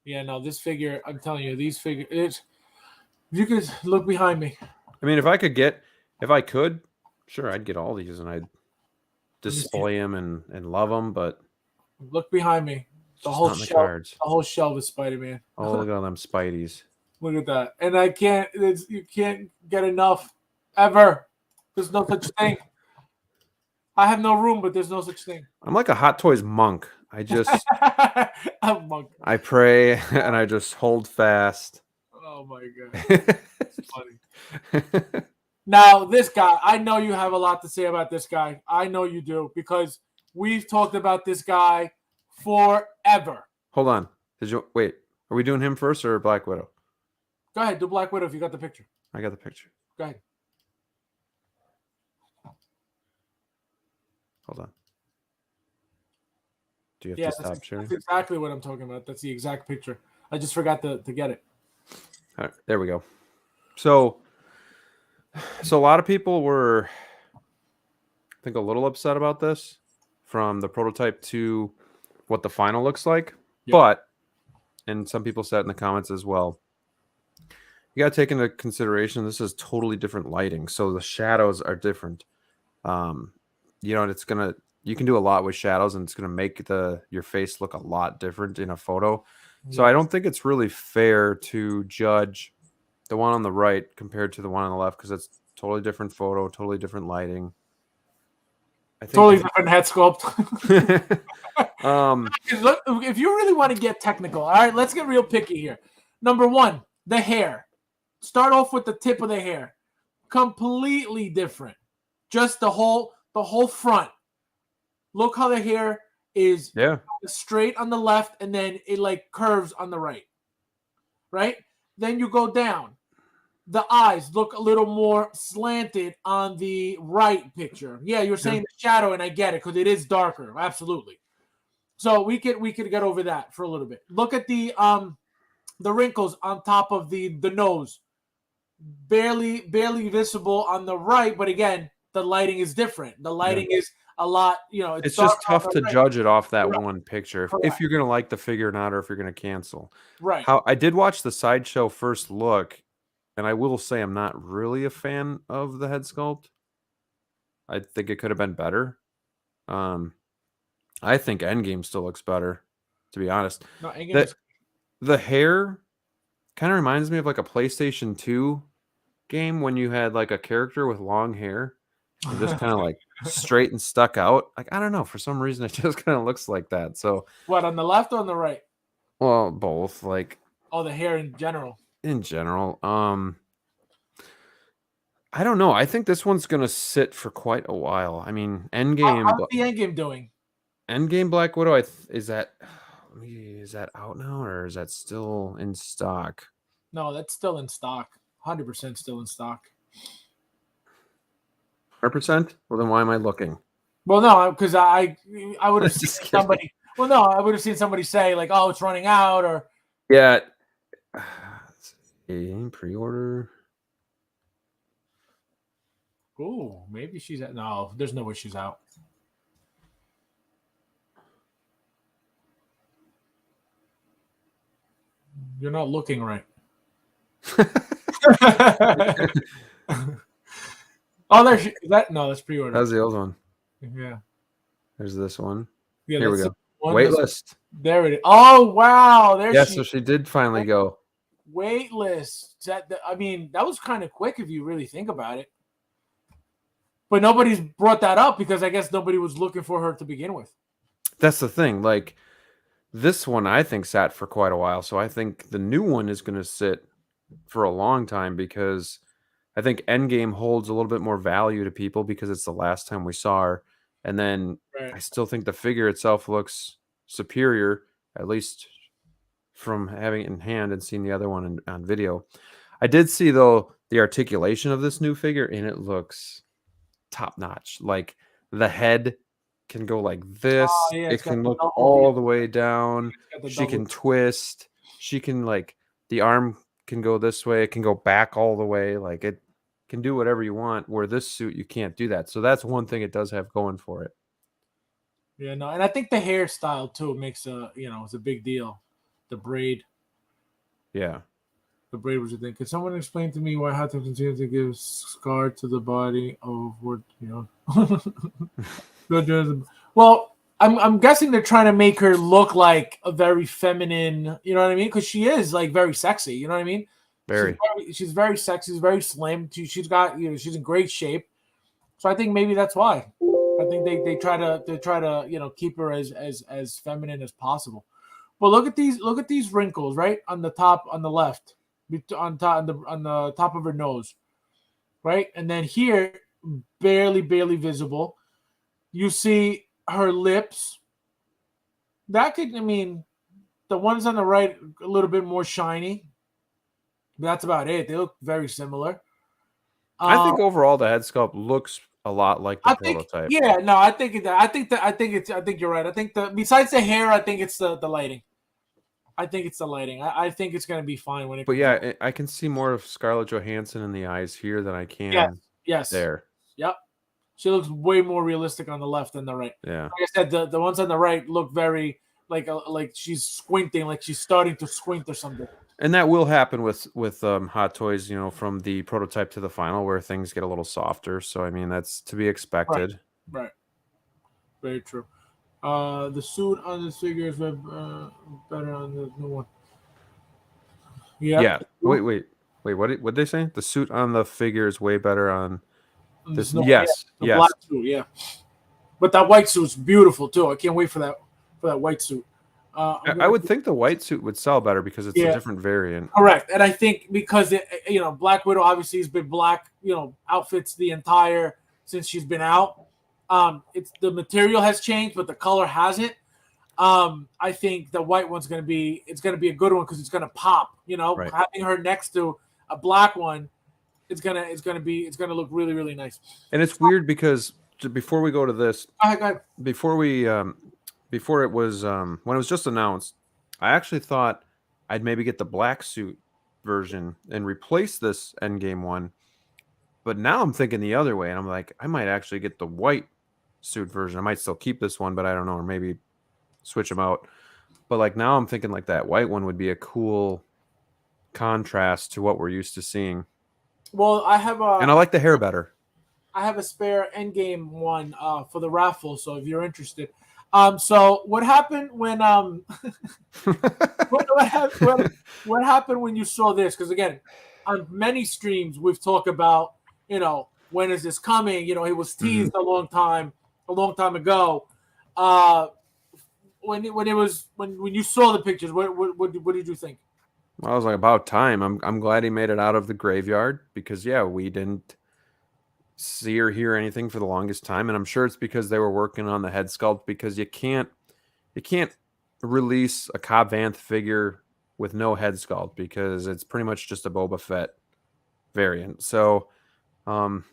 Yeah, no, this figure, I'm telling you, these figures. If you could look behind me. I mean, if I could, sure, I'd get all these and I'd display them and love them, but look behind me. The just whole not in the shelf. cards. The whole shelf is Spider-Man. Oh, look at all them Spideys. Look at that. And I can't. You can't get enough ever. There's no such thing. I have no room, but there's no such thing. I'm like a Hot Toys monk. I just I'm a monk. I pray and I just hold fast. Oh my god, it's funny. Now this guy, I know you have a lot to say about this guy. I know you do because we've talked about this guy forever. Hold on. Wait? Are we doing him first or Black Widow? Go ahead, do Black Widow if you got the picture. I got the picture. Go ahead. Hold on. Do you have to stop sharing? That's exactly what I'm talking about. That's the exact picture. I just forgot to get it. All right, there we go. So a lot of people were, I think, a little upset about this from the prototype to what the final looks like. Yep. But, and some people said in the comments as well, you got to take into consideration this is totally different lighting. So the shadows are different. And you can do a lot with shadows, and it's going to make your face look a lot different in a photo. Yes. So I don't think it's really fair to judge the one on the right compared to the one on the left because it's totally different photo, totally different lighting. I think totally different head sculpt. Look, if you really want to get technical, all right, let's get real picky here. Number one, the hair. Start off with the tip of the hair. Completely different. Just the whole front. Look how the hair is straight on the left and then it like curves on the right. Right? Then you go down. The eyes look a little more slanted on the right picture. Yeah, you're saying the shadow, and I get it because it is darker. Absolutely. So we could get over that for a little bit. Look at the wrinkles on top of the nose. Barely visible on the right, but again, the lighting is different. The lighting is a lot, it's just tough to judge it off that one picture if you're going to like the figure or not, or if you're going to cancel. Right. I did watch the Sideshow first look, and I will say I'm not really a fan of the head sculpt. I think it could have been better. I think Endgame still looks better, to be honest. No, the hair kind of reminds me of like a PlayStation 2 game when you had like a character with long hair and just kind of like straight and stuck out. Like, I don't know, for some reason it just kind of looks like that. So what, on the left or on the right? Well, both. Like, the hair in general. I don't know. I think this one's gonna sit for quite a while. I mean, Endgame. How's the Endgame doing? Endgame Black Widow. Is that out now, or is that still in stock? No, that's still in stock. 100% still in stock. 100%? Well, then why am I looking? Well, no, because I would have seen somebody. Well, no, I would have seen somebody say like, "Oh, it's running out," or yeah. Pre-order. Oh, maybe she's out. No, there's no way she's out. You're not looking right. Oh, there's that. No, that's pre-order. How's the old one? Yeah, There's this one. yeah. Here we That's the go. one. Waitlist. There it is. Oh wow, there Yeah, she. so she did finally go. Waitlist. I mean, that was kind of quick if you really think about it. But nobody's brought that up because I guess nobody was looking for her to begin with. That's the thing. Like this one, I think sat for quite a while. So I think the new one is going to sit for a long time because I think Endgame holds a little bit more value to people because it's the last time we saw her. And then Right. I still think the figure itself looks superior, at least from having it in hand and seeing the other one on video. I did see though the articulation of this new figure, and it looks top notch. Like the head can go like Oh this. yeah, It it's got can the look double. Yeah, all the way down. it's got the She double. can twist. She can like the arm can go this way. It can go back all the way. Like it can do whatever you want. Where this suit you can't do that. So that's one thing it does have going for it. Yeah, no, and I think the hairstyle too makes it's a big deal. The braid, Yeah. the braid was a thing. Could someone explain to me why I have to continue to give scar to the body of what Well, I'm guessing they're trying to make her look like a very feminine. You know what I mean? Because she is like very sexy. You know what I mean? Very. She's very sexy. She's very slim. She's got she's in great shape. So I think maybe that's why. I think they try to keep her as feminine as possible. But look at these wrinkles right on the top on the left, on the top of her nose, right, and then here barely visible. You see her lips. That could I mean the ones on the right a little bit more shiny. But that's about it. They look very similar. I Um, think overall the head sculpt looks a lot like the I think, prototype. yeah, no, I think you're right. I think besides the hair, I think it's the lighting. I think it's the lighting. I think it's gonna be fine when it But comes out. yeah, I can see more of Scarlett Johansson in the eyes here than I Yes, can yes, there. yep. She looks way more realistic on the left than the right. Yeah. Like I said, the ones on the right look very like she's squinting, like she's starting to squint or something. And that will happen with Hot Toys, from the prototype to the final, where things get a little softer. So I mean, that's to be Right, expected. right, very true. The suit on this figure is better on the new one. Yep. Yeah. Wait. What did they say? The suit on the figure is way better on There's this. no yeah, Yes. the black Yes. suit, yeah. But that white suit's beautiful too. I can't wait for that white suit. I'm I gonna would think the white suit would sell better because it's a yeah, different variant. correct. And I think because Black Widow obviously has been black, outfits the entire since she's been out. It's the material has changed, but the color hasn't. I think the white one's gonna be a good one because it's gonna pop. Right. Having her next to a black one, it's gonna look really really nice. And it's weird because before we go to this, Go ahead, go ahead. before it was when it was just announced, I actually thought I'd maybe get the black suit version and replace this Endgame one. But now I'm thinking the other way, and I'm like, I might actually get the white suit version. I might still keep this one, but I don't know, or maybe switch them out. But like now I'm thinking like that white one would be a cool contrast to what we're used to seeing. Well, And I like the hair better. I have a spare Endgame one for the raffle, so if you're interested. So what happened when what happened when you saw this? Because again, on many streams we've talked about when is this coming? It was teased a long time ago. When you saw the pictures, what did you think? Well, I was like, about time. I'm glad he made it out of the graveyard because yeah, we didn't see or hear anything for the longest time, and I'm sure it's because they were working on the head sculpt because you can't release a Cobb Vanth figure with no head sculpt because it's pretty much just a Boba Fett variant. So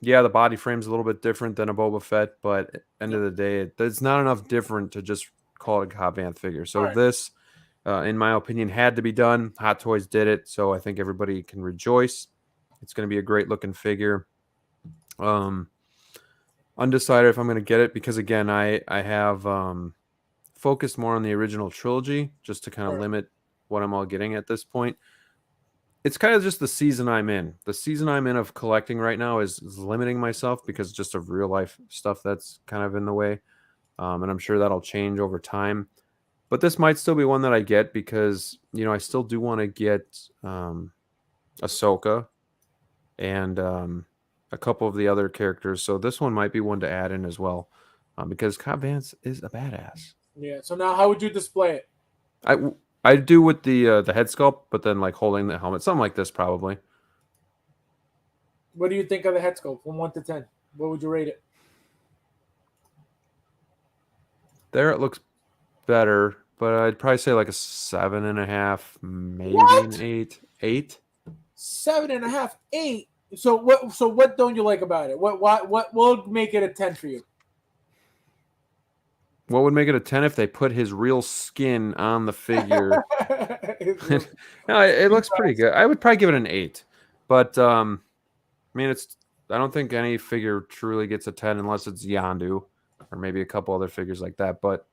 yeah, the body frame's a little bit different than a Boba Fett, but at the end of the day, it's not enough different to just call it a Cobb Vanth figure. So Right. this, in my opinion, had to be done. Hot Toys did it, so I think everybody can rejoice. It's going to be a great looking figure. Undecided if I'm going to get it because again, I have focused more on the original trilogy just to kind of Right. limit what I'm all getting at this point. it's kind of just the season I'm in. The season I'm in of collecting right now is limiting myself because just of real life stuff that's kind of in the way. And I'm sure that'll change over time. But this might still be one that I get because, I still do want to get Ahsoka and a couple of the other characters. So this one might be one to add in as well because Cobb Vanth is a badass. Yeah. So now, how would you display it? I do with the head sculpt, but then like holding the helmet, something like this probably. What do you think of the head sculpt from 1 to 10? What would you rate it? There it looks better, but I'd probably say like a 7.5, maybe What? an 8. 8? 7.5, 8. So what? So what don't you like about it? What will make it a 10 for you? What would make it a 10 if they put his real skin on the figure? No, it looks pretty good. I would probably give it an 8. But I mean, I don't think any figure truly gets a 10 unless it's Yandu or maybe a couple other figures like that. But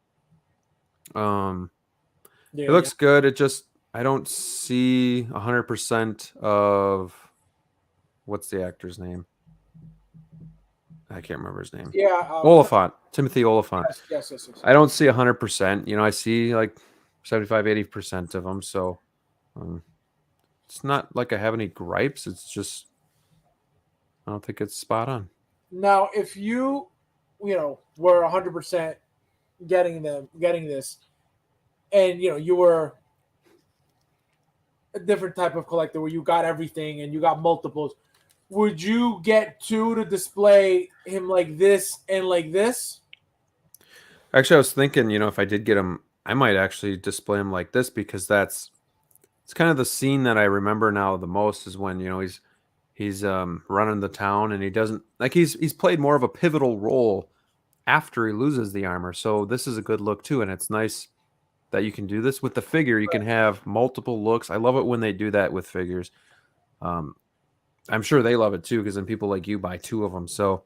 it looks good. It just I don't see 100% of what's the actor's name? I can't remember his name. Yeah. Oliphant. Timothy Oliphant. Yes. I don't see 100%. I see like 75, 80% of them. So it's not like I have any gripes. It's just I don't think it's spot on. Now, if you were 100% getting this, and you were a different type of collector where you got everything and you got multiples, would you get 2 to display him like this and like this? Actually, I was thinking, if I did get him, I might actually display him like this because it's kind of the scene that I remember now the most is when he's running the town and he doesn't like he's played more of a pivotal role after he loses the armor. So this is a good look too, and it's nice that you can do this with the figure. You can have multiple looks. I love it when they do that with figures. I'm sure they love it too because then people like you buy 2 of them. So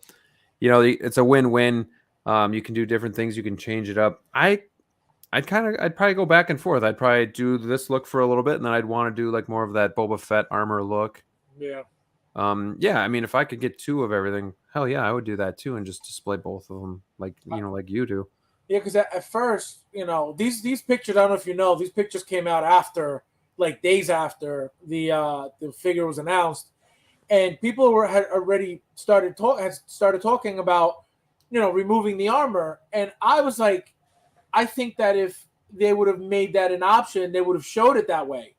it's a win-win. You can do different things. You can change it up. I'd probably go back and forth. I'd probably do this look for a little bit, and then I'd want to do like more of that Boba Fett armor look. Yeah. Yeah. I mean, if I could get 2 of everything, hell yeah, I would do that too, and just display both of them like like you do. Yeah, because at first, these pictures. I don't know if you know, these pictures came out after, like days after the figure was announced, and people had already started talking about, removing the armor, and I was like, I think that if they would have made that an option, they would have showed it that way.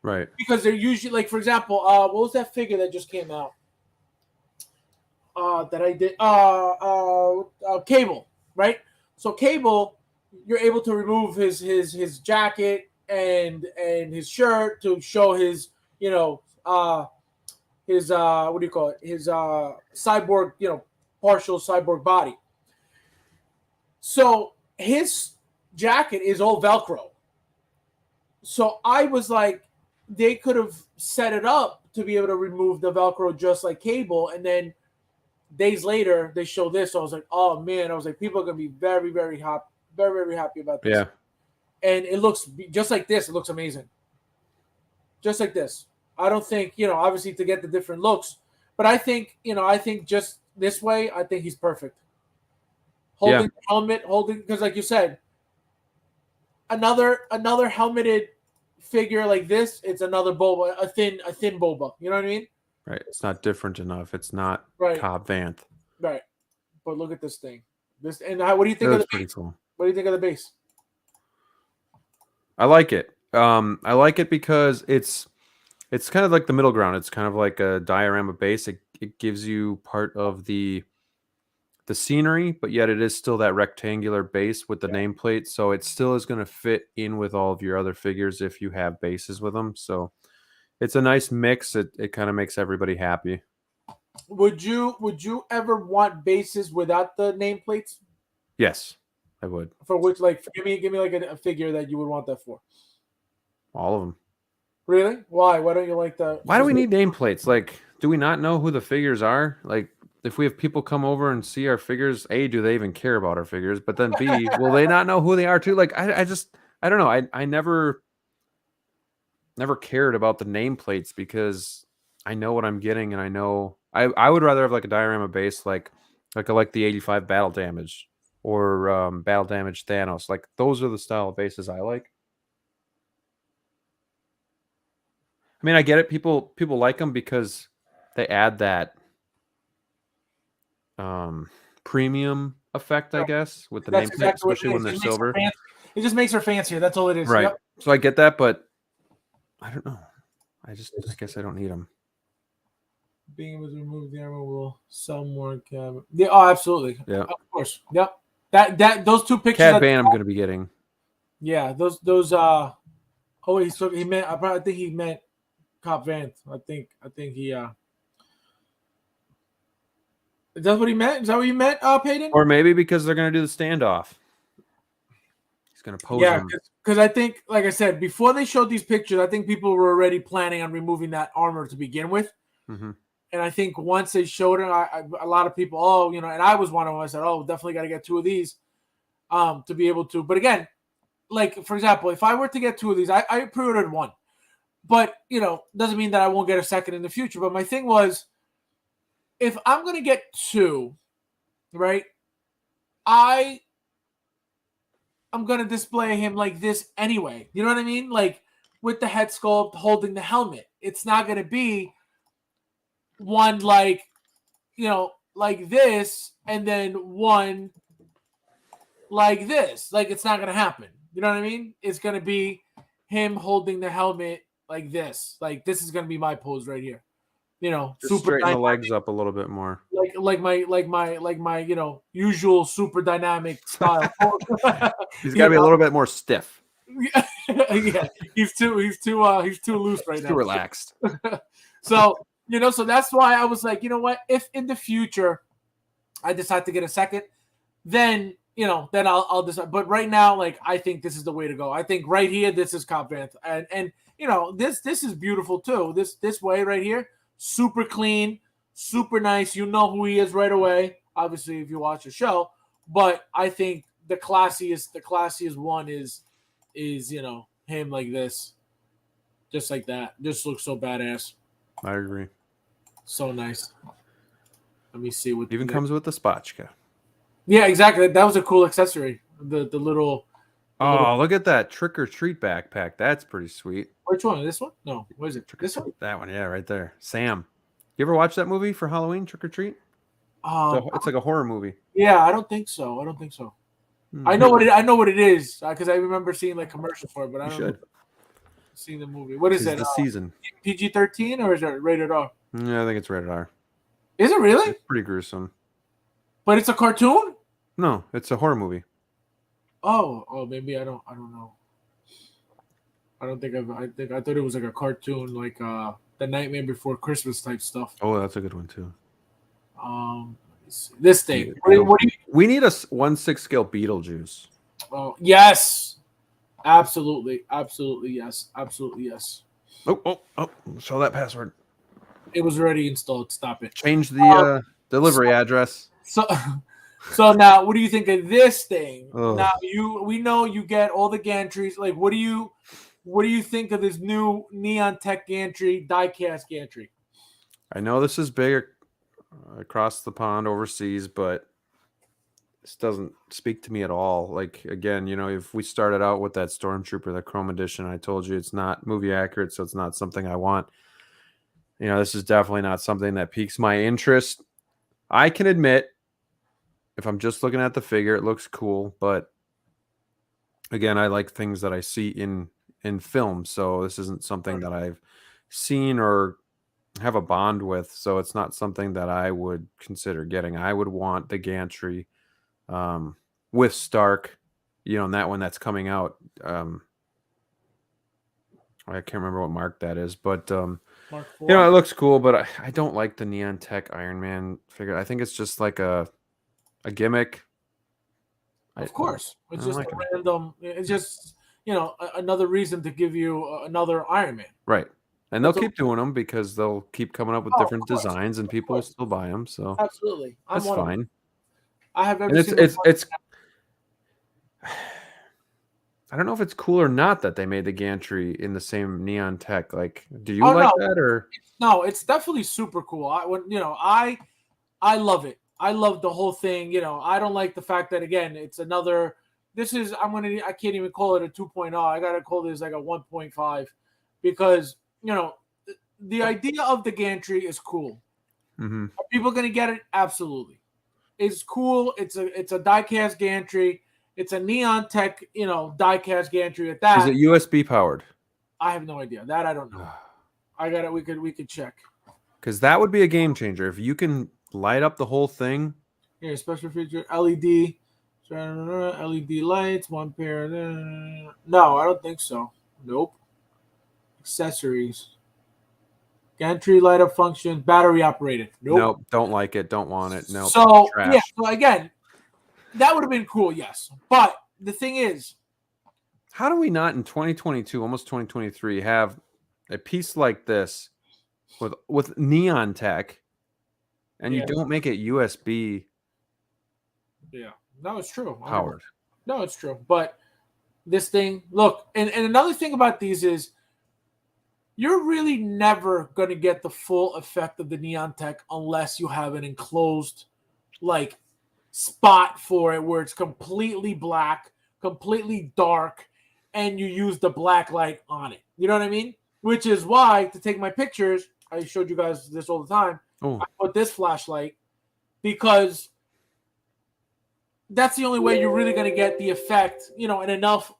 Right. Because they're usually, like, for example, what was that figure that just came out? That I did. Cable, right? So Cable, you're able to remove his jacket and his shirt to show his his what do you call it? His cyborg, partial cyborg body. So his jacket is all Velcro. So I was like, they could have set it up to be able to remove the Velcro just like Cable, and then days later they show this. So I was like, oh man, I was like, people are gonna be very, very happy, very, very happy about this. Yeah. And it looks just like this. It looks amazing. Just like this. I don't think, obviously to get the different looks, but I think just this way, I think he's perfect. Holding the helmet, because like you said, another helmeted figure like this, it's another Boba, a thin Boba. You know what I mean? Right. It's not different enough. It's not Cobb Vanth. Right. But look at this thing. What do you think of the base? Cool. What do you think of the base? I like it. I like it because it's kind of like the middle ground. It's kind of like a diorama base. It gives you part of the scenery, but yet it is still that rectangular base with the nameplate. So it still is going to fit in with all of your other figures if you have bases with them. So it's a nice mix. It kind of makes everybody happy. Would you ever want bases without the nameplates? Yes, I would. For which, like, give me like a figure that you would want that for. All of them. Really? Why? Why don't you like the? Why do we need nameplates? Like, do we not know who the figures are? Like, if we have people come over and see our figures, A, do they even care about our figures? But then B, will they not know who they are too? Like, I don't know. I never never cared about the nameplates because I know what I'm getting, and I know I would rather have like a diorama base like I like the 85 battle damage or battle damage Thanos. Like those are the style of bases I like. I mean, I get it. People like them because they add that premium effect, I guess, with the That's nameplate, exactly what especially it when is. they're It makes her silver. fancy. It just makes her fancier. That's all it is. Right. Yep. So I get that, but I don't know. I guess I don't need them. Being able to remove the armor will sell more cab. Yeah, oh, absolutely. Yeah. Of course. Yep. Those two pictures. Cad Bane, I'm going to be getting. Yeah, those. Oh, he meant. I think he meant Cop Vanth. I think he. Is that what he meant? Is that what you meant, Peyton? Or maybe because they're going to do the standoff. He's going to pose them. Because I think, like I said, before they showed these pictures, I think people were already planning on removing that armor to begin with. Mm-hmm. And I think once they showed it, a lot of people, and I was one of them. I said, definitely got to get 2 of these to be able to. But again, like, for example, if I were to get 2 of these, I pre-ordered 1. But, doesn't mean that I won't get a second in the future. But my thing was, if I'm going to get 2, right, I'm going to display him like this anyway. You know what I mean? Like, with the head sculpt holding the helmet. It's not going to be one like this, and then one like this. Like, it's not going to happen. You know what I mean? It's going to be him holding the helmet like this. Like, this is going to be my pose right here. Just super straighten the legs up a little bit more. Like my usual super dynamic style. He's got to be a little bit more stiff. Yeah, he's too loose right now. Too relaxed. So that's why I was like, you know what? If in the future I decide to get a second, then I'll decide. But right now, like, I think this is the way to go. I think right here, this is Cop Vanth, and this is beautiful too. This way right here, super clean, super nice. You know who he is right away. Obviously, if you watch the show, but I think the classiest one is him like this, just like that. Just looks so badass. I agree. So nice. Let me see what even comes with the spotchka. Yeah, exactly. That was a cool accessory. The little. Look at that Trick or Treat backpack. That's pretty sweet. Which one? This one? No. What is it? This one? That one. Yeah, right there. Sam. You ever watch that movie for Halloween? Trick or Treat? It's like a horror movie. Yeah, I don't think so. I know what it is because I remember seeing like commercials for it, but I don't know. Seeing the movie. What is it? The season. PG-13 or is it rated R? Yeah, I think it's rated R. Is it really? It's pretty gruesome. But it's a cartoon? No, it's a horror movie. Oh, maybe I don't know. I thought it was like a cartoon, like The Nightmare Before Christmas type stuff. Oh, that's a good one too. Let me see. This thing. What do you? We need a 1/6 scale Beetlejuice. Oh yes, absolutely yes. Oh! Show that password. It was already installed. Stop it. Change the delivery address. So now, what do you think of this thing? Ugh. Now we know you get all the gantries. Like, what do you think of this new Neon Tech gantry, die-cast gantry? I know this is big across the pond overseas, but this doesn't speak to me at all. Like, again, if we started out with that Stormtrooper, the Chrome Edition, I told you it's not movie accurate, so it's not something I want. This is definitely not something that piques my interest. I can admit, if I'm just looking at the figure, it looks cool, but again, I like things that I see in film, so this isn't something that I've seen or have a bond with, so it's not something that I would consider getting. I would want the gantry with Stark, and that one that's coming out. I can't remember what mark that is, but Mark 4. it looks cool, but I don't like the Neon Tech Iron Man figure. I think it's just like a gimmick. Of course, it's just like random. It's just another reason to give you another Iron Man. Right, and they'll keep doing them because they'll keep coming up with different designs, and people will still buy them. So absolutely, that's fine. I have every. It's I don't know if it's cool or not that they made the gantry in the same neon tech. Like, do you Oh like no, that or? no, it's definitely super cool. I love it. I love the whole thing. I don't like the fact that again, it's another. This is I can't even call it a 2.0. I gotta call this like a 1.5 because the idea of the gantry is cool. Mm-hmm. Are people gonna get it? Absolutely. It's cool. It's a diecast gantry. It's a neon tech, diecast gantry at Is that. it USB powered? I have no idea. That I don't know. I got it. We could check. Because that would be a game changer if you can light up the whole thing. Here, special feature LED. LED lights, one pair. No, I don't think so. Nope. Accessories. Gantry light up function, battery operated. Nope. Nope, don't like it, don't want it. Nope, So yeah, trash. so again, that would have been cool, yes. But the thing is, How do we not in 2022, almost 2023, have a piece like this with neon tech, and you yeah, don't make it USB yeah, no, it's true. powered? No, it's true. But this thing, look, and another thing about these is you're really never going to get the full effect of the neon tech unless you have an enclosed like spot for it where it's completely black, completely dark, and you use the black light on it. You know what I mean? Which is why to take my pictures, I showed you guys this all the time. Oh, I put this flashlight because that's the only way you're really going to get the effect, and enough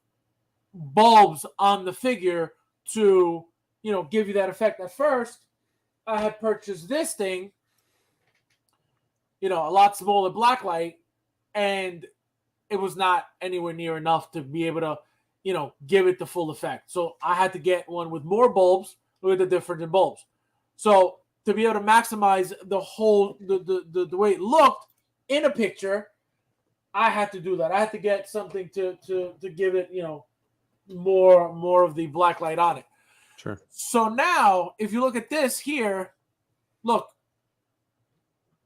bulbs on the figure to, give you that effect. At first, I had purchased this thing, a lot smaller black light, and it was not anywhere near enough to be able to, give it the full effect. So I had to get one with more bulbs. Look at the difference in bulbs. So to be able to maximize the whole the way it looked in a picture, I had to do that. I had to get something to give it, more of the black light on it. sure. So now, if you look at this here, look,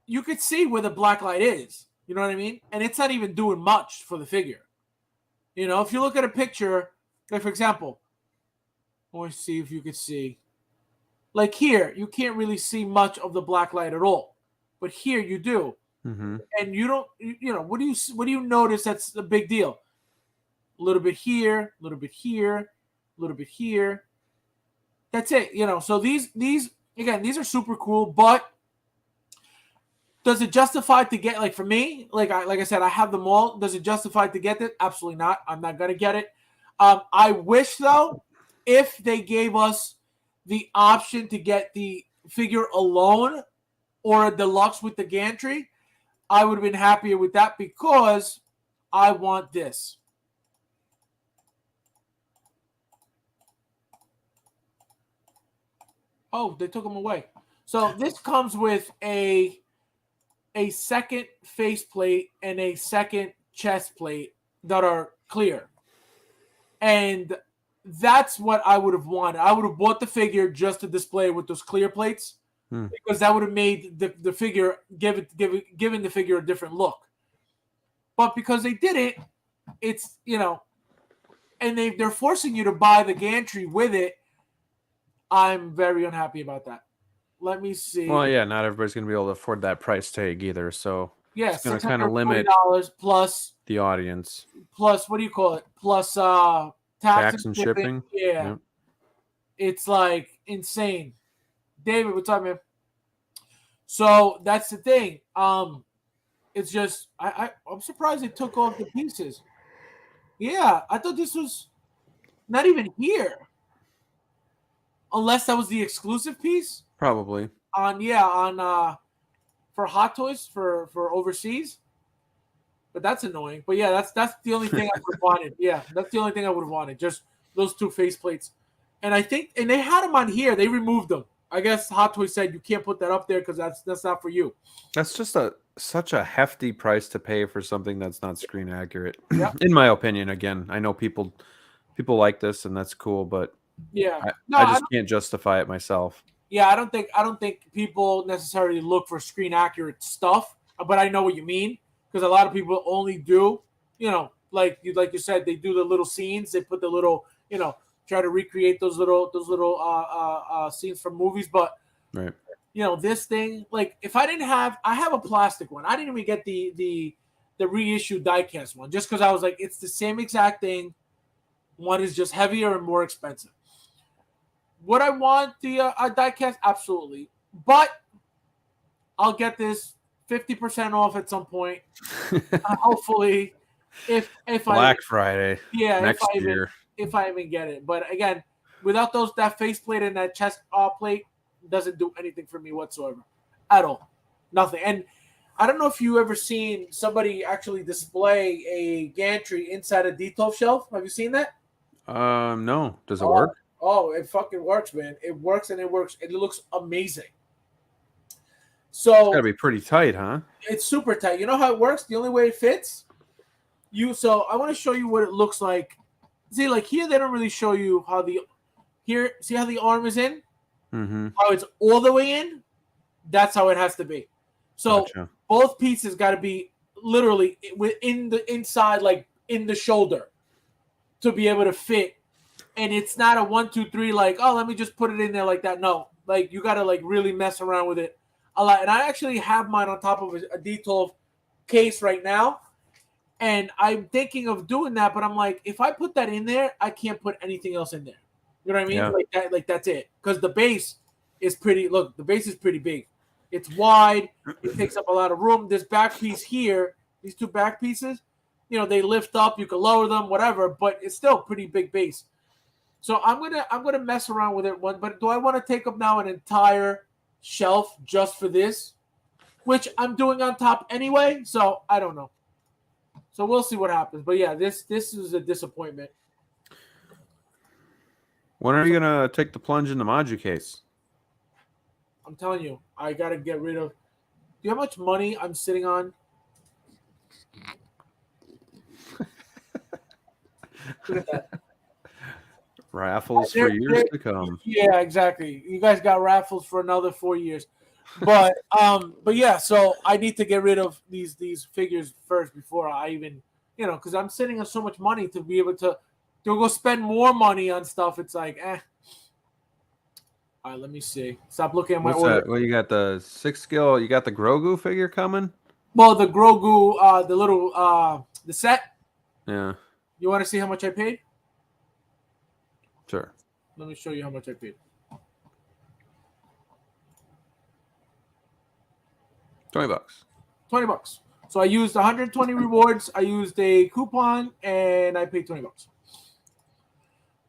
you could see where the black light is. You know what I mean? And it's not even doing much for the figure. If you look at a picture, like for example, let me see if you could see. Like here, you can't really see much of the black light at all, but here you do. Mm-hmm. And you don't. What do you notice? That's a big deal. A little bit here, a little bit here, a little bit here. That's it. So these again, these are super cool, but does it justify to get, like for me, like I said, I have them all. Does it justify to get it? Absolutely not. I'm not gonna get it. I wish though, if they gave us the option to get the figure alone or a deluxe with the gantry, I would have been happier with that because I want this. Oh, they took them away. So this comes with a second faceplate and a second chest plate that are clear. And that's what I would have wanted. I would have bought the figure just to display with those clear plates because that would have made the figure given the figure a different look. But because they did it, it's and they're forcing you to buy the gantry with it. I'm very unhappy about that. Let me see. Well, yeah, not everybody's going to be able to afford that price tag either, so Yeah, it's going to kind of limit plus the audience. Plus, what do you call it? Plus Tax and shipping. Yeah. Yep. It's like insane. David, what's up, man? So that's the thing. It's just I'm surprised they took off the pieces. Yeah, I thought this was not even here. Unless that was the exclusive piece Probably. on for Hot Toys for overseas. But that's annoying. But yeah, that's the only thing I would have wanted. Yeah, that's the only thing I would have wanted. Just those two faceplates. And I think they had them on here. They removed them. I guess Hot Toys said you can't put that up there because that's not for you. That's just such a hefty price to pay for something that's not screen accurate. Yep. In my opinion, again, I know people like this and that's cool, but Yeah, I just can't justify it myself. Yeah, I don't think people necessarily look for screen accurate stuff, but I know what you mean because a lot of people only do, like you said, they do the little scenes. They put the little, try to recreate those little scenes from movies. But Right. this thing, like if I didn't have, I have a plastic one. I didn't even get the reissue diecast one just because I was like, it's the same exact thing. One is just heavier and more expensive. Would I want the diecast? Absolutely, but I'll get this 50% off at some point. Hopefully, if Black Friday. yeah, next year. if I even get it. But again, without that faceplate and that chest plate, doesn't do anything for me whatsoever, at all, nothing. And I don't know if you ever seen somebody actually display a gantry inside a detail shelf. Have you seen that? No. Does it work? Oh, it fucking works, man. It works and it works. It looks amazing. So It's gotta be pretty tight, huh? it's super tight. You know how it works? The only way it fits so I want to show you what it looks like. See, like here they don't really show you how see how the arm is in? Mm-hmm. How it's all the way in? That's how it has to be. So Gotcha. Both pieces got to be literally within the inside, like in the shoulder, to be able to fit. And it's not a 1, 2, 3, like, oh, let me just put it in there like that. No, like you got to like really mess around with it a lot. And I actually have mine on top of a D12 case right now. And I'm thinking of doing that, but I'm like, if I put that in there, I can't put anything else in there. You know what I mean? Yeah. Like that's it. Because the base is pretty big. It's wide. It takes up a lot of room. This back piece here, these two back pieces, they lift up. You can lower them, whatever, but it's still a pretty big base. So I'm gonna mess around with it. But do I want to take up now an entire shelf just for this, which I'm doing on top anyway? So I don't know. So we'll see what happens. But yeah, this is a disappointment. When are you gonna take the plunge in the Maju case? I'm telling you, I gotta get rid of. Do you know how much money I'm sitting on? Look at that. Raffles for years to come. Yeah, exactly. You guys got raffles for another 4 years. But yeah, so I need to get rid of these figures first before I even, because I'm sitting on so much money to be able to go spend more money on stuff. It's like, All right, let me see. Stop looking at my order. That? Well, you got the 6 skill. You got the Grogu figure coming. Well, the Grogu, the little the set. Yeah. You want to see how much I paid? Sure. Let me show you how much I paid. $20. $20. So I used 120 rewards. I used a coupon, and I paid $20.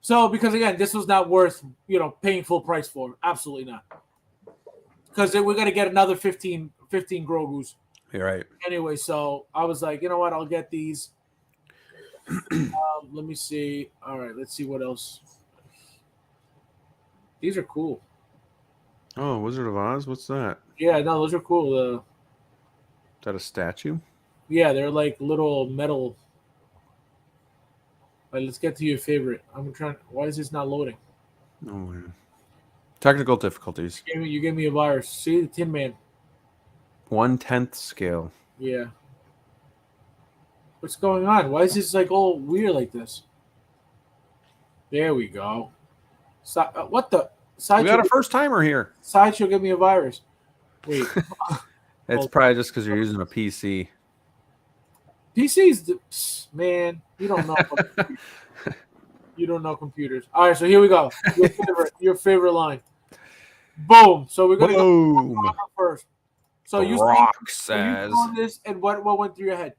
So because again, this was not worth paying full price for. Absolutely not. Because we're gonna get another 15 Grogus. You're right. Anyway, so I was like, you know what? I'll get these. Let me see. All right, let's see what else. These are cool. Oh, Wizard of Oz? What's that? Yeah, no, those are cool. Is that a statue? Yeah, they're like little metal. All right, let's get to your favorite. I'm trying. Why is this not loading? Oh, man. Technical difficulties. You gave me a virus. See the Tin Man. 1/10 scale. Yeah. What's going on? Why is this like all weird like this? There we go. What the? We got a first timer here. Sideshow give me a virus. Wait. It's probably just because you're using a PC. PCs, man, you don't know. You don't know computers. All right, so here we go. Your favorite line. Boom. So we're gonna go first. So the you Rock says this, and what went through your head?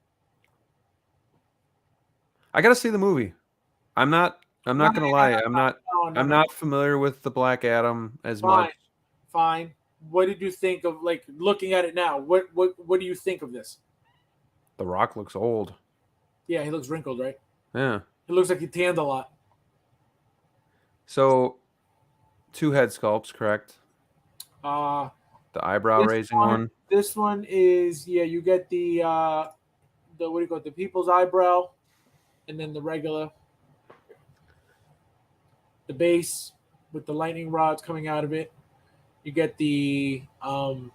I gotta see the movie. I'm not gonna lie. I'm not familiar with the Black Adam as much. Fine. What did you think of looking at it now? What do you think of this? The Rock looks old. Yeah, he looks wrinkled, right? Yeah. It looks like he tanned a lot. So 2 head sculpts, correct? The eyebrow raising one. This one is you get the what do you call it? The people's eyebrow, and then the regular. The base with the lightning rods coming out of it. You get the what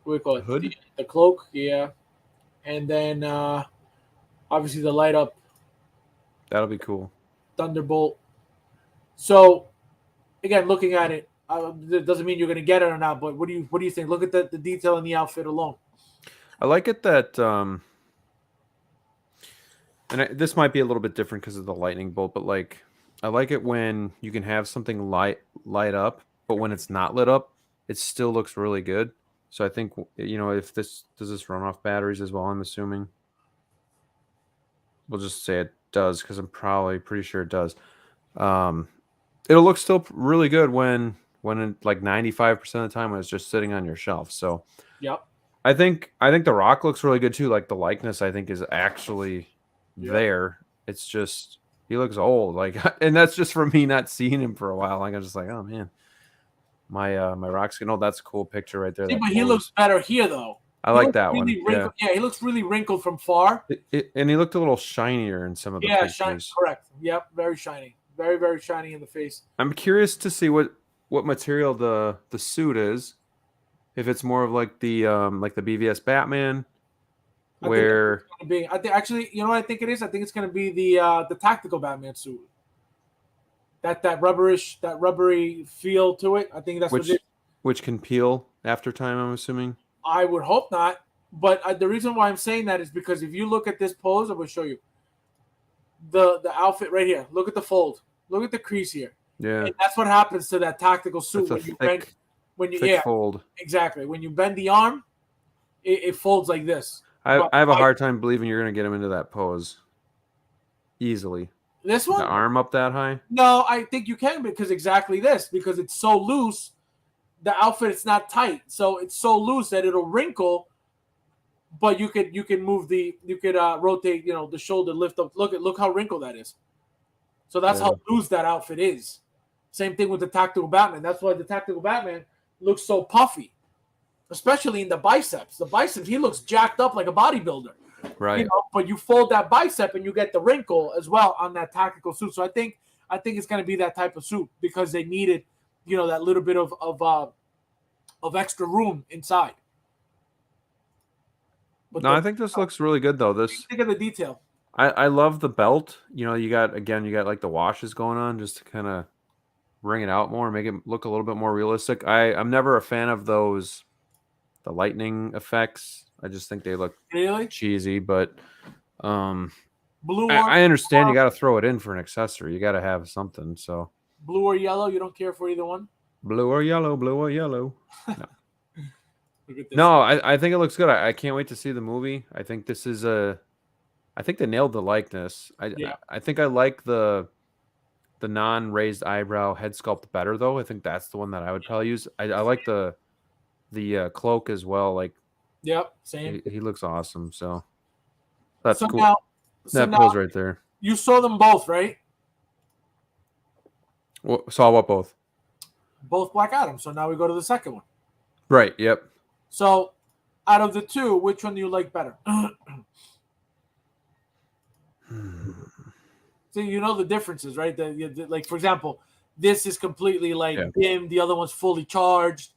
do you call it? Hood? The cloak, yeah. And then Obviously, the light up That'll be cool. Thunderbolt. So again, looking at it, that doesn't mean you're going to get it or not. But what do you think? Look at the detail in the outfit alone. I like it that, this might be a little bit different because of the lightning bolt, but like, I like it when you can have something light up, but when it's not lit up, it still looks really good. So I think, if does this run off batteries as well? I'm assuming. We'll just say it does because I'm probably pretty sure it does. Um, it'll look still really good when like 95% of the time when it's just sitting on your shelf. So Yep. I think the rock looks really good too. Like the likeness, I think is actually there. It's just he looks old, like, and that's just from me not seeing him for a while. Like I'm just like, oh man, my rock's getting old. That's a cool picture right there. See, but he looks better here though. I like that one. Wrinkled. Yeah, he looks really wrinkled from far. And he looked a little shinier in some of the pictures. Shiny, correct. Yep, very shiny. Very, very shiny in the face. I'm curious to see what material the suit is. If it's more of like the BVS Batman, where I think actually, you know what I think it is? I think it's going to be the tactical Batman suit. That rubbery feel to it. I think that's what it is. Which can peel after time, I'm assuming. I would hope not. But the reason why I'm saying that is because if you look at this pose, I will show you the outfit right here. Look at the fold. Look at the crease here. Yeah, and that's what happens to that tactical suit when you fold. Exactly. When you bend the arm, it folds like this. I have a hard time believing you're going to get him into that pose easily. This one, the arm up that high? No, I think you can because it's so loose. The outfit it's not tight, so it's so loose that it'll wrinkle. But you can rotate, the shoulder, lift up. Look how wrinkled that is. So that's how loose that outfit is. Same thing with the tactical Batman. That's why the tactical Batman looks so puffy, especially in the biceps. The biceps, he looks jacked up like a bodybuilder. Right. But you fold that bicep and you get the wrinkle as well on that tactical suit. So I think it's going to be that type of suit because they needed, that little bit of extra room inside. But I think this looks really good though. Think of the detail. I love the belt. You got like the washes going on just to kind of bring it out more, make it look a little bit more realistic. I'm never a fan of the lightning effects. I just think they look really cheesy, but blue. I understand you got to throw it in for an accessory. You got to have something. So blue or yellow, you don't care for either one. Blue or yellow. No. No, I think it looks good. I can't wait to see the movie. I think this is I think they nailed the likeness. I think I like the non-raised eyebrow head sculpt better though. I think that's the one that I would probably use. I like the cloak as well. Like, yep, same. He looks awesome. So that's cool. Now, that pose right there. You saw them both, right? Saw what both? Both Black Adam. So now we go to the second one. Right. Yep. So, out of the two, which one do you like better? So you know the differences, right? Like for example, this is completely dim. The other one's fully charged.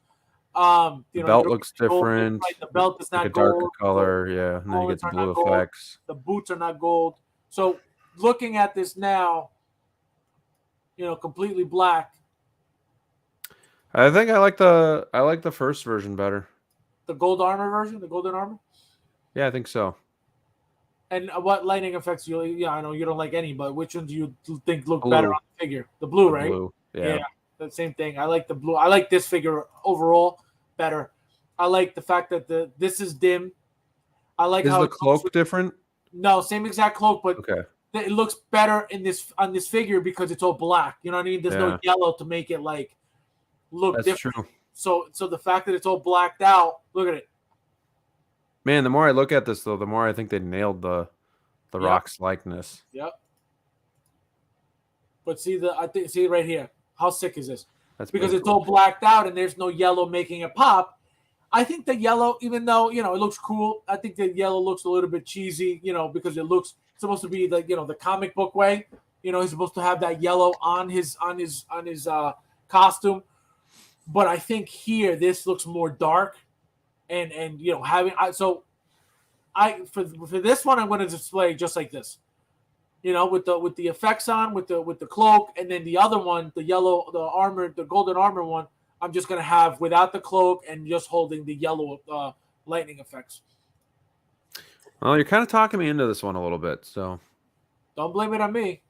The belt looks different. Right? The belt is not a gold. Darker color, yeah. And then you get the blue effects. The boots are not gold. So looking at this now, completely black. I think I like the first version better. The gold armor version, the golden armor. Yeah, I think so. And what lighting effects I know you don't like any, but which one do you think look better on the figure? The blue, right? Blue, yeah. The same thing. I like the blue. I like this figure overall better. I like the fact that this is dim. I like how the cloak different? No, same exact cloak, but okay. It looks better on this figure because it's all black. You know what I mean? There's no yellow to make it look That's different. True. So the fact that it's all blacked out, look at it. Man, the more I look at this though, the more I think they nailed the Rock's likeness. Yep. But see right here. How sick is this? That's because it's all blacked out and there's no yellow making it pop. I think the yellow, even though it looks cool, I think the yellow looks a little bit cheesy, because it looks supposed to be the comic book way. He's supposed to have that yellow on his costume. But I think here this looks more dark, and having so for this one, I'm going to display just like this. With the effects on, with the cloak, and then the other one, the yellow, the armor, the golden armor one, I'm just going to have without the cloak and just holding the yellow lightning effects. Well, you're kind of talking me into this one a little bit, so don't blame it on me.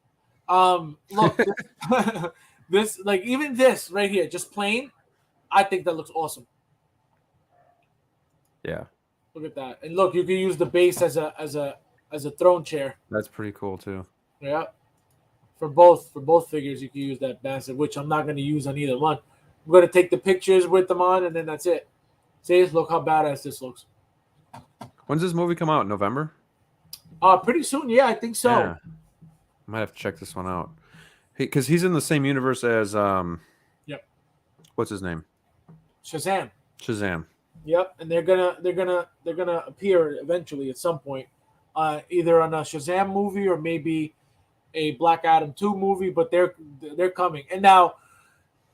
Look, this like even this right here, just plain, I think that looks awesome. Yeah. Look at that, and look, you can use the base as a throne chair. That's pretty cool too. Yeah. For both figures, you can use that massive, which I'm not going to use on either one. I'm going to take the pictures with them on, and then that's it. See, look how badass this looks. When's this movie come out? November? Pretty soon. Yeah, I think so. Yeah. I might have to check this one out. Because he's in the same universe as Yep. What's his name? Shazam. Yep, and they're gonna appear eventually at some point, either on a Shazam movie or maybe a Black Adam 2 movie. But they're coming. And now,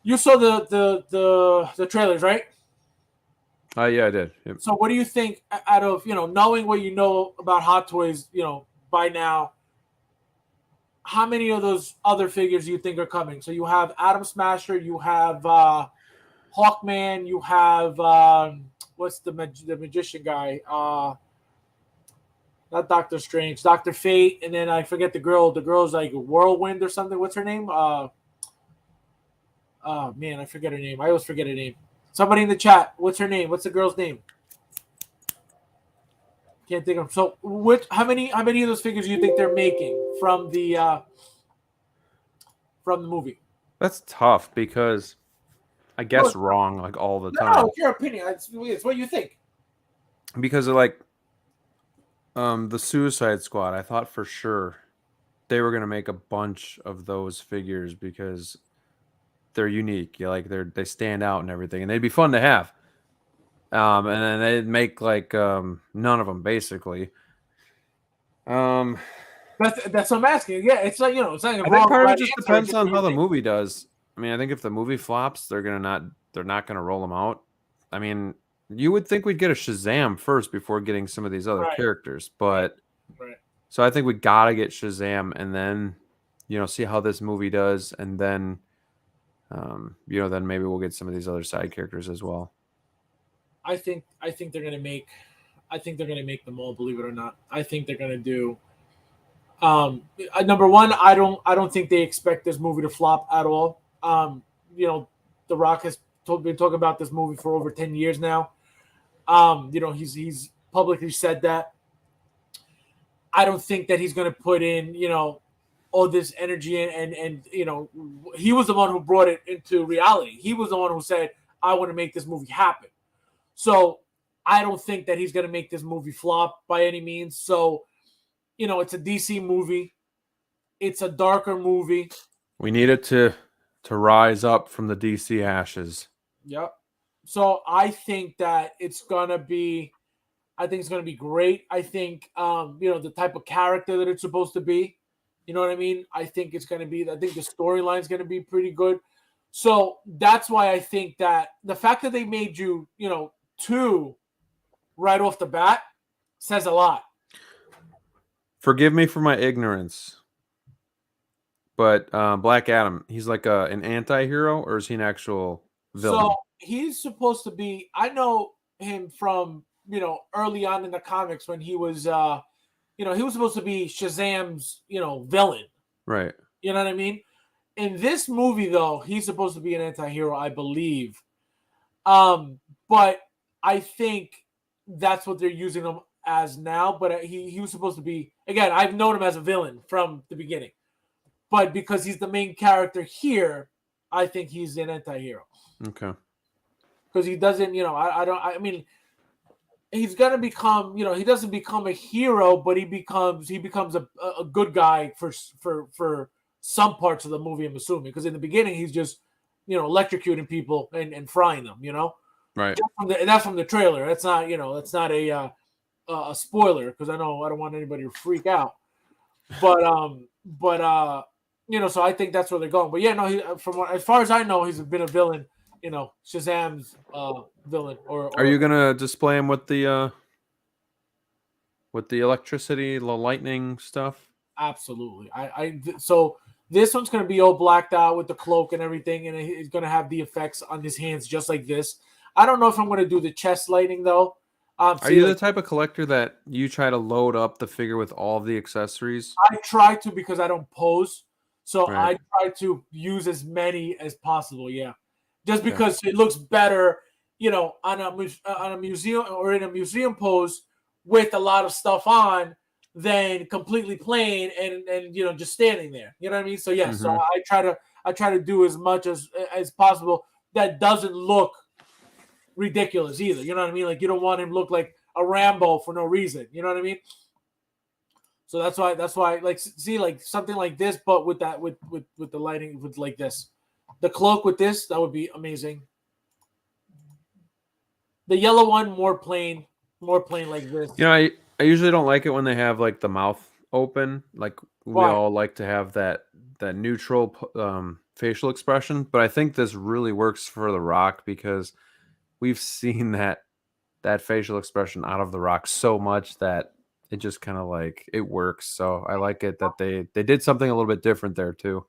you saw the trailers, right? Yeah, I did. Yep. So, what do you think out of knowing what you know about Hot Toys, by now? How many of those other figures do you think are coming? So you have Atom Smasher, you have Hawkman, you have what's the magician guy? Not Doctor Strange, Dr. Fate, and then I forget the girl. The girl's like Whirlwind or something. What's her name? Oh man, I forget her name. I always forget her name. Somebody in the chat, what's her name? What's the girl's name? Can't think of. So, how many of those figures do you think they're making from the movie? That's tough because I guess wrong like all the time. No, it's your opinion. It's what you think. Because of like the Suicide Squad, I thought for sure they were gonna make a bunch of those figures because they're unique. They stand out and everything, and they'd be fun to have. And then they'd make like none of them basically. That's what I'm asking. Yeah, it's like it's like I think part of it just depends on how the movie does. I mean, I think if the movie flops, they're not gonna roll them out. I mean, you would think we'd get a Shazam first before getting some of these other characters, but so I think we gotta get Shazam and then see how this movie does, and then then maybe we'll get some of these other side characters as well. I think they're gonna make them all. Believe it or not, I think they're gonna do. Number one, I don't think they expect this movie to flop at all. The Rock has been talking about this movie for over 10 years now. He's publicly said that. I don't think that he's going to put in all this energy and he was the one who brought it into reality. He was the one who said, I want to make this movie happen. So I don't think that he's going to make this movie flop by any means. So, it's a DC movie. It's a darker movie. We need it to rise up from the DC ashes. Yep. So I think that it's going to be great. I think, the type of character that it's supposed to be, you know what I mean? I think the storyline is going to be pretty good. So that's why I think that the fact that they made you, 2 right off the bat says a lot. Forgive me for my ignorance, but Black Adam, he's like an anti-hero, or is he an actual villain? So he's supposed to be, I know him from, early on in the comics when he was, he was supposed to be Shazam's, villain. Right. You know what I mean? In this movie, though, he's supposed to be an anti-hero, I believe. But I think that's what they're using him as now. But he was supposed to be, again, I've known him as a villain from the beginning. But because he's the main character here, I think he's an anti-hero. Okay. Because he doesn't, he's gonna become, he doesn't become a hero, but he becomes a good guy for some parts of the movie, I'm assuming. Because in the beginning, he's just, electrocuting people and frying them, Right. That's from the trailer. That's not, that's not a spoiler, because I don't want anybody to freak out. But so I think that's where they're going. But yeah, no, as far as I know, he's been a villain. Shazam's villain. Or are you gonna display him with the with the electricity, the lightning stuff. Absolutely. So this one's gonna be all blacked out with the cloak and everything, and it's gonna have the effects on his hands just like this. I don't know if I'm gonna do the chest lighting though. Are you the type of collector that you try to load up the figure with all of the accessories? I try to because I don't pose, so Right. I try to use as many as possible. Yeah, just Okay. because it looks better, on a museum or in a museum pose with a lot of stuff on than completely plain and just standing there. You know what I mean? So yeah, so Mm-hmm. I try to do as much as possible that doesn't look ridiculous either. You know what I mean? Like you don't want him to look like a Rambo for no reason. You know what I mean? So that's why like see like something like this, but with that with the lighting with like this, the cloak with this that would be amazing. The yellow one more plain like this. I usually don't like it when they have like the mouth open. Like we Why? all like to have that neutral facial expression, but I think this really works for The Rock because we've seen that facial expression out of The Rock so much that it just kind of like it works. So I like it that they did something a little bit different there too.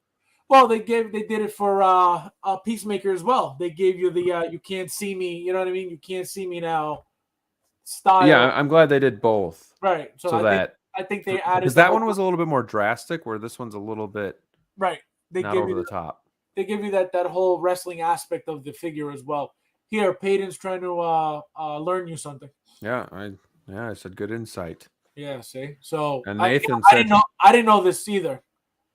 Well, they did it for Peacemaker as well. They gave you the you can't see me. You know what I mean? You can't see me now Yeah, style. I'm glad they did both. Right. So So that I think they added because the that whole one was a little bit more drastic, where this one's a little bit right. They not give over you the top. they give you that whole wrestling aspect of the figure as well. Here, Peyton's trying to learn you something. Yeah, I said good insight. Yeah, see. So And I Nathan I said, didn't know this either.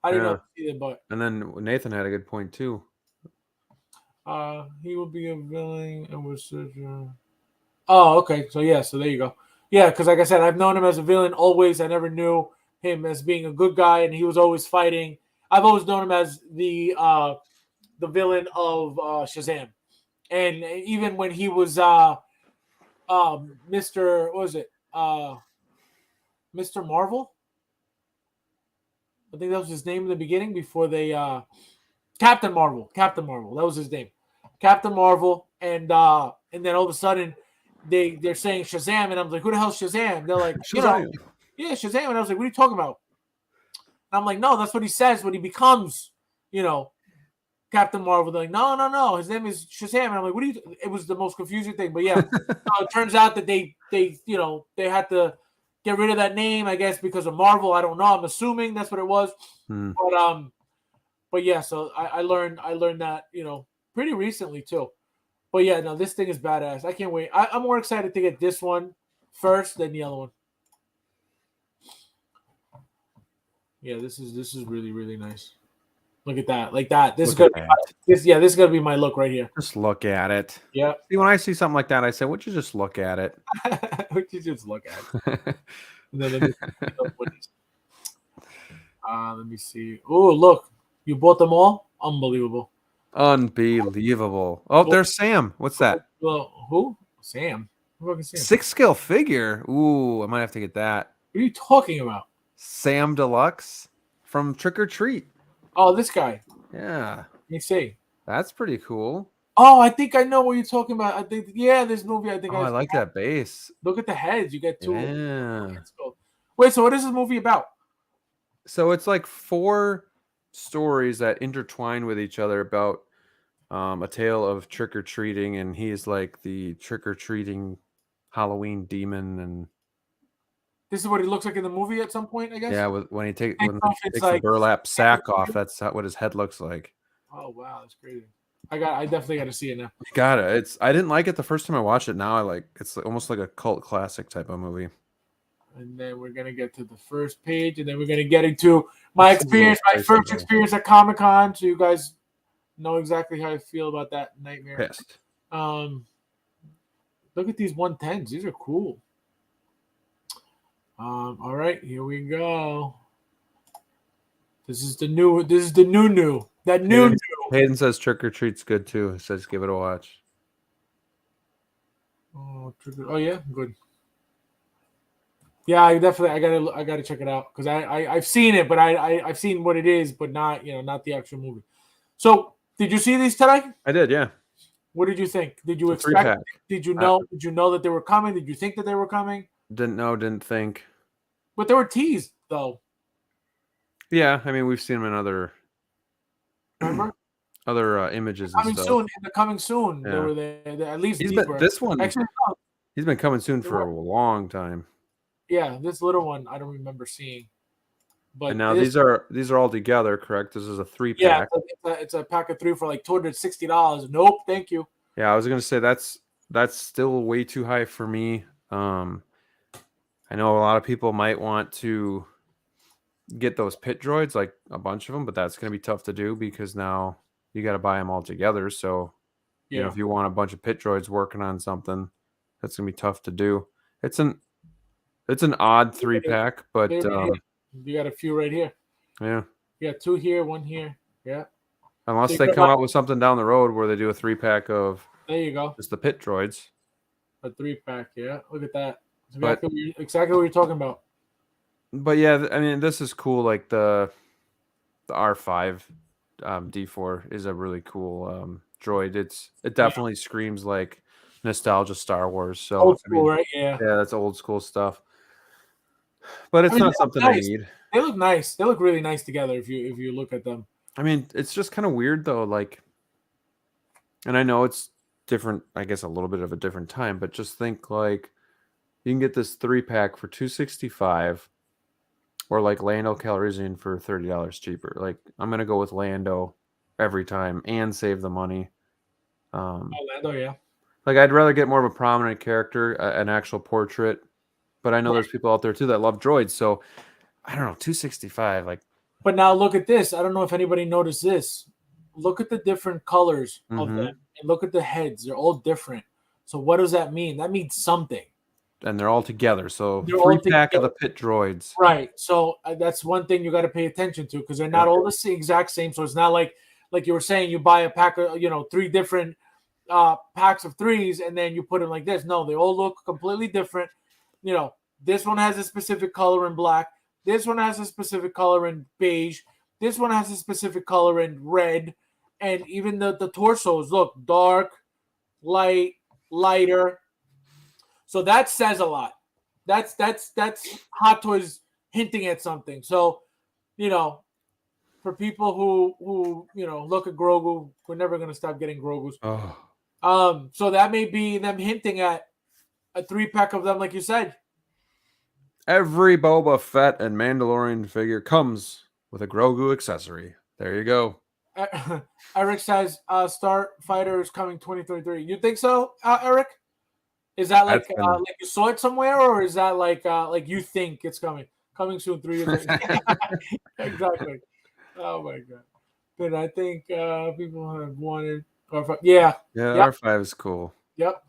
I didn't know yeah, this either, but and then Nathan had a good point too. he will be a villain and was such a. Oh, okay. So yeah, so there you go. Yeah, because like I said, I've known him as a villain always. I never knew him as being a good guy, and he was always fighting. I've always known him as the villain of Shazam, and even when he was Mr. What was it Mr. Marvel? I think that was his name in the beginning before they Captain Marvel. Captain Marvel. That was his name. Captain Marvel. And then all of a sudden they're saying Shazam, and I'm like, who the hell's Shazam? They're like, Shazam. yeah, Shazam. And I was like, what are you talking about? And I'm like, no, that's what he says when he becomes, you know, Captain Marvel. They're like, no. His name is Shazam. And I'm like, what do you? It was the most confusing thing. But yeah, it turns out that they they had to get rid of that name, I guess, because of Marvel. I don't know. I'm assuming that's what it was. Hmm. But yeah, so I learned that pretty recently too. But yeah, no, this thing is badass. I can't wait. I'm more excited to get this one first than the other one. Yeah, this is really really nice. Look at that, like that. This is Look gonna at be that. this. Yeah, this is gonna be my look right here. Just look at it. Yeah, See, when I see something like that, I say, "Would you just look at it?" what you just look at. And then let me let me see. Oh, look, you bought them all. Unbelievable. Unbelievable. Oh, Well, there's Sam. What's that? who? Sam. Who fucking Sam? 6 scale figure. Ooh, I might have to get that. What are you talking about? Sam Deluxe from Trick or Treat. Oh, this guy. Yeah, Let me see. that's pretty cool. Oh, I think I know what you're talking about. I think this movie. I think Oh, I like that base. look at the heads. You get two. Yeah. Wait, so what is this movie about? So it's like 4 stories that intertwine with each other about a tale of trick or treating, and he's like the trick or treating Halloween demon, and This is what he looks like in the movie at some point, I guess. yeah, when he It's takes the like, burlap sack off, that's what his head looks like. oh wow, that's crazy. I definitely got to see it now. You got it. I didn't like it the first time I watched it. Now I like it's almost like a cult classic type of movie. And then we're gonna get to the first page, and then we're gonna get into my This is a little experience, my spicy, first though. experience at Comic Con. So you guys know exactly how I feel about that nightmare. Pissed. Look at these 110s. These are cool. All right, here we go. This is the new. That new. Hayden says Trick or Treat's good too. He says give it a watch. Oh yeah, good. Yeah, I gotta check it out because I've seen it, but I've seen what it is, but not not the actual movie. So did you see these today? I did, yeah. What did you think? Did you It's a expect? 3-pack. Did you know? Did you know that they were coming? Did you think that they were coming? Didn't know, didn't think. But they were teased though. Yeah, I mean we've seen them in other Remember? images and Coming stuff. soon. In the coming soon, they Yeah, were there. At least he's these been were. this one. Actually, no, He's been coming soon they for were. a long time. Yeah, this little one I don't remember seeing, And but now this. these are all together, correct? This is a 3-pack. Yeah, it's a pack of 3 for like $260. Nope, thank you. Yeah, I was gonna say that's still way too high for me. I know a lot of people might want to get those pit droids, like a bunch of them, but that's gonna be tough to do because now you got to buy them all together. So, Yeah, if you want a bunch of pit droids working on something, that's gonna be tough to do. It's an odd 3-pack, but you got a few right here. yeah. You got 2 here, 1 here. Yeah. So Unless you they got come out with something down the road where they do a 3-pack of there you go. just the pit droids. A 3-pack. Yeah, look at that. It's But exactly what you're talking about. yeah, I mean this is cool. Like the R5 D4 is a really cool droid. It definitely screams like nostalgia Star Wars. So Old I mean, school, right? Yeah. yeah, that's old school stuff. But it's I mean, not they look something I nice. need. They look nice. They look really nice together if you look at them. I mean, it's just kind of weird though. Like, and I know it's different. I guess a little bit of a different time, but just think like you can get this 3-pack for $265, or like Lando Calrissian for $30 cheaper. Like I'm gonna go with Lando every time and save the money. Orlando, yeah. Like I'd rather get more of a prominent character, an actual portrait. But I know there's people out there too that love droids. So I don't know, 265. Like, But now look at this. I don't know if anybody noticed this. Look at the different colors of them, and look at the heads. They're all different. So what does that mean? That means something. and they're all together. So They're all 3-pack of together. the pit droids. Right. So that's one thing you got to pay attention to because they're not all the exact same. So it's not like you were saying you buy a pack of 3 different packs of 3s and then you put them like this. No, they all look completely different. This one has a specific color in black. This one has a specific color in beige. This one has a specific color in red. And even the torsos look dark, light, lighter. So that says a lot. That's Hot Toys hinting at something. So, for people who look at Grogu, we're never gonna stop getting Grogus. Oh. So that may be them hinting at a 3-pack of them, like you said. Every Boba Fett and Mandalorian figure comes with a Grogu accessory. There you go. Eric says Starfighter is coming 2033. You think so, Eric? Is that like you saw it somewhere, or is that like you think it's coming soon 3 years later? Exactly. Oh my god. But I think people have wanted R5. Yeah. Yeah, R5 is cool. Yep.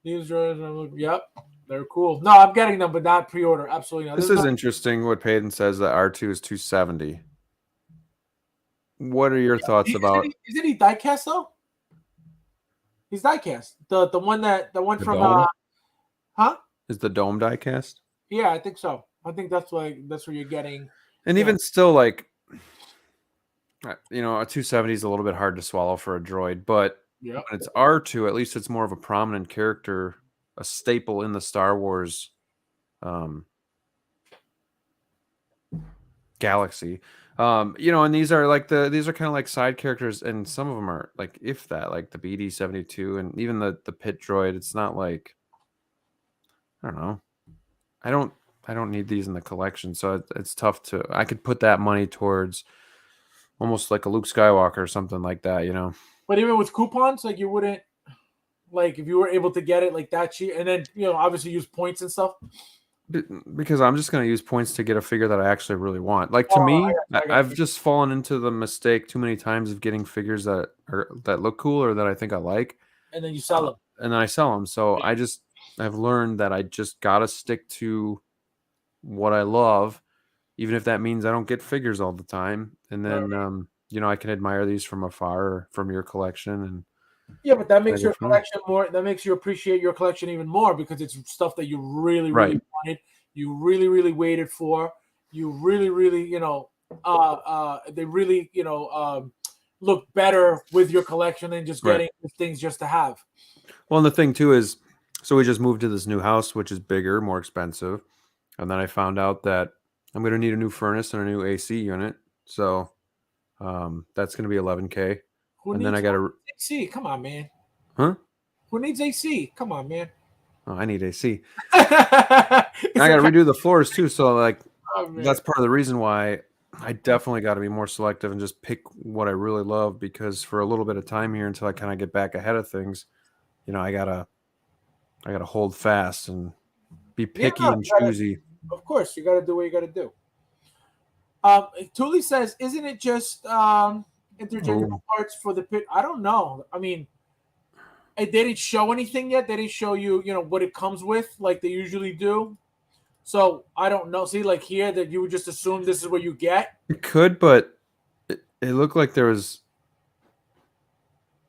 These droids yep. They're cool. No, I'm getting them, but not pre-order. Absolutely not. This is interesting what Payton says that R2 is 270. What are your thoughts about? Isn't he diecast though? He's diecast. The one from dome? huh? Is the dome diecast? Yeah, I think so. I think that's what you're getting. And even still, like, a 270 is a little bit hard to swallow for a droid, but when it's R2, at least it's more of a prominent character, a staple in the Star Wars galaxy. And these are kind of like side characters, and some of them are like, if that, like the BD-72 and even the pit droid. It's not like, I don't know. I don't need these in the collection, so it's tough to. I could put that money towards almost like a Luke Skywalker or something like that, But even with coupons, like you wouldn't, like if you were able to get it like that cheap, and then obviously use points and stuff. Because I'm just going to use points to get a figure that I actually really want. Like to me, I've just fallen into the mistake too many times of getting figures that look cool or that I think I like, and then you sell them, and then I sell them. So I've learned that I just got to stick to what I love, even if that means I don't get figures all the time. And then I can admire these from afar or from your collection. And yeah, but that makes your collection more. That makes you appreciate your collection even more because it's stuff that you really, really wanted. You really, really waited for. You really, really, they really, look better with your collection than just getting things just to have. Well, and the thing too is, so we just moved to this new house, which is bigger, more expensive. And then I found out that I'm going to need a new furnace and a new AC unit. So that's going to be 11K. Who And then needs I got to, AC? Come on, man. huh? Who needs AC? Come on, man. Oh, I need AC. It's I got to like, redo the floors too. So like, oh, man. that's part of the reason why I definitely got to be more selective and just pick what I really love, because for a little bit of time here until I kind of get back ahead of things, you know, I gotta hold fast and be Yeah, picky and choosy. of course, you got to do what you got to do. Thule says, isn't it just interchangeable Oh, parts for the pit? I don't know. I mean, they didn't show anything yet. They didn't show you, what it comes with, like they usually do. So I don't know. See, like here, that you would just assume this is what you get. it could, but it looked like there was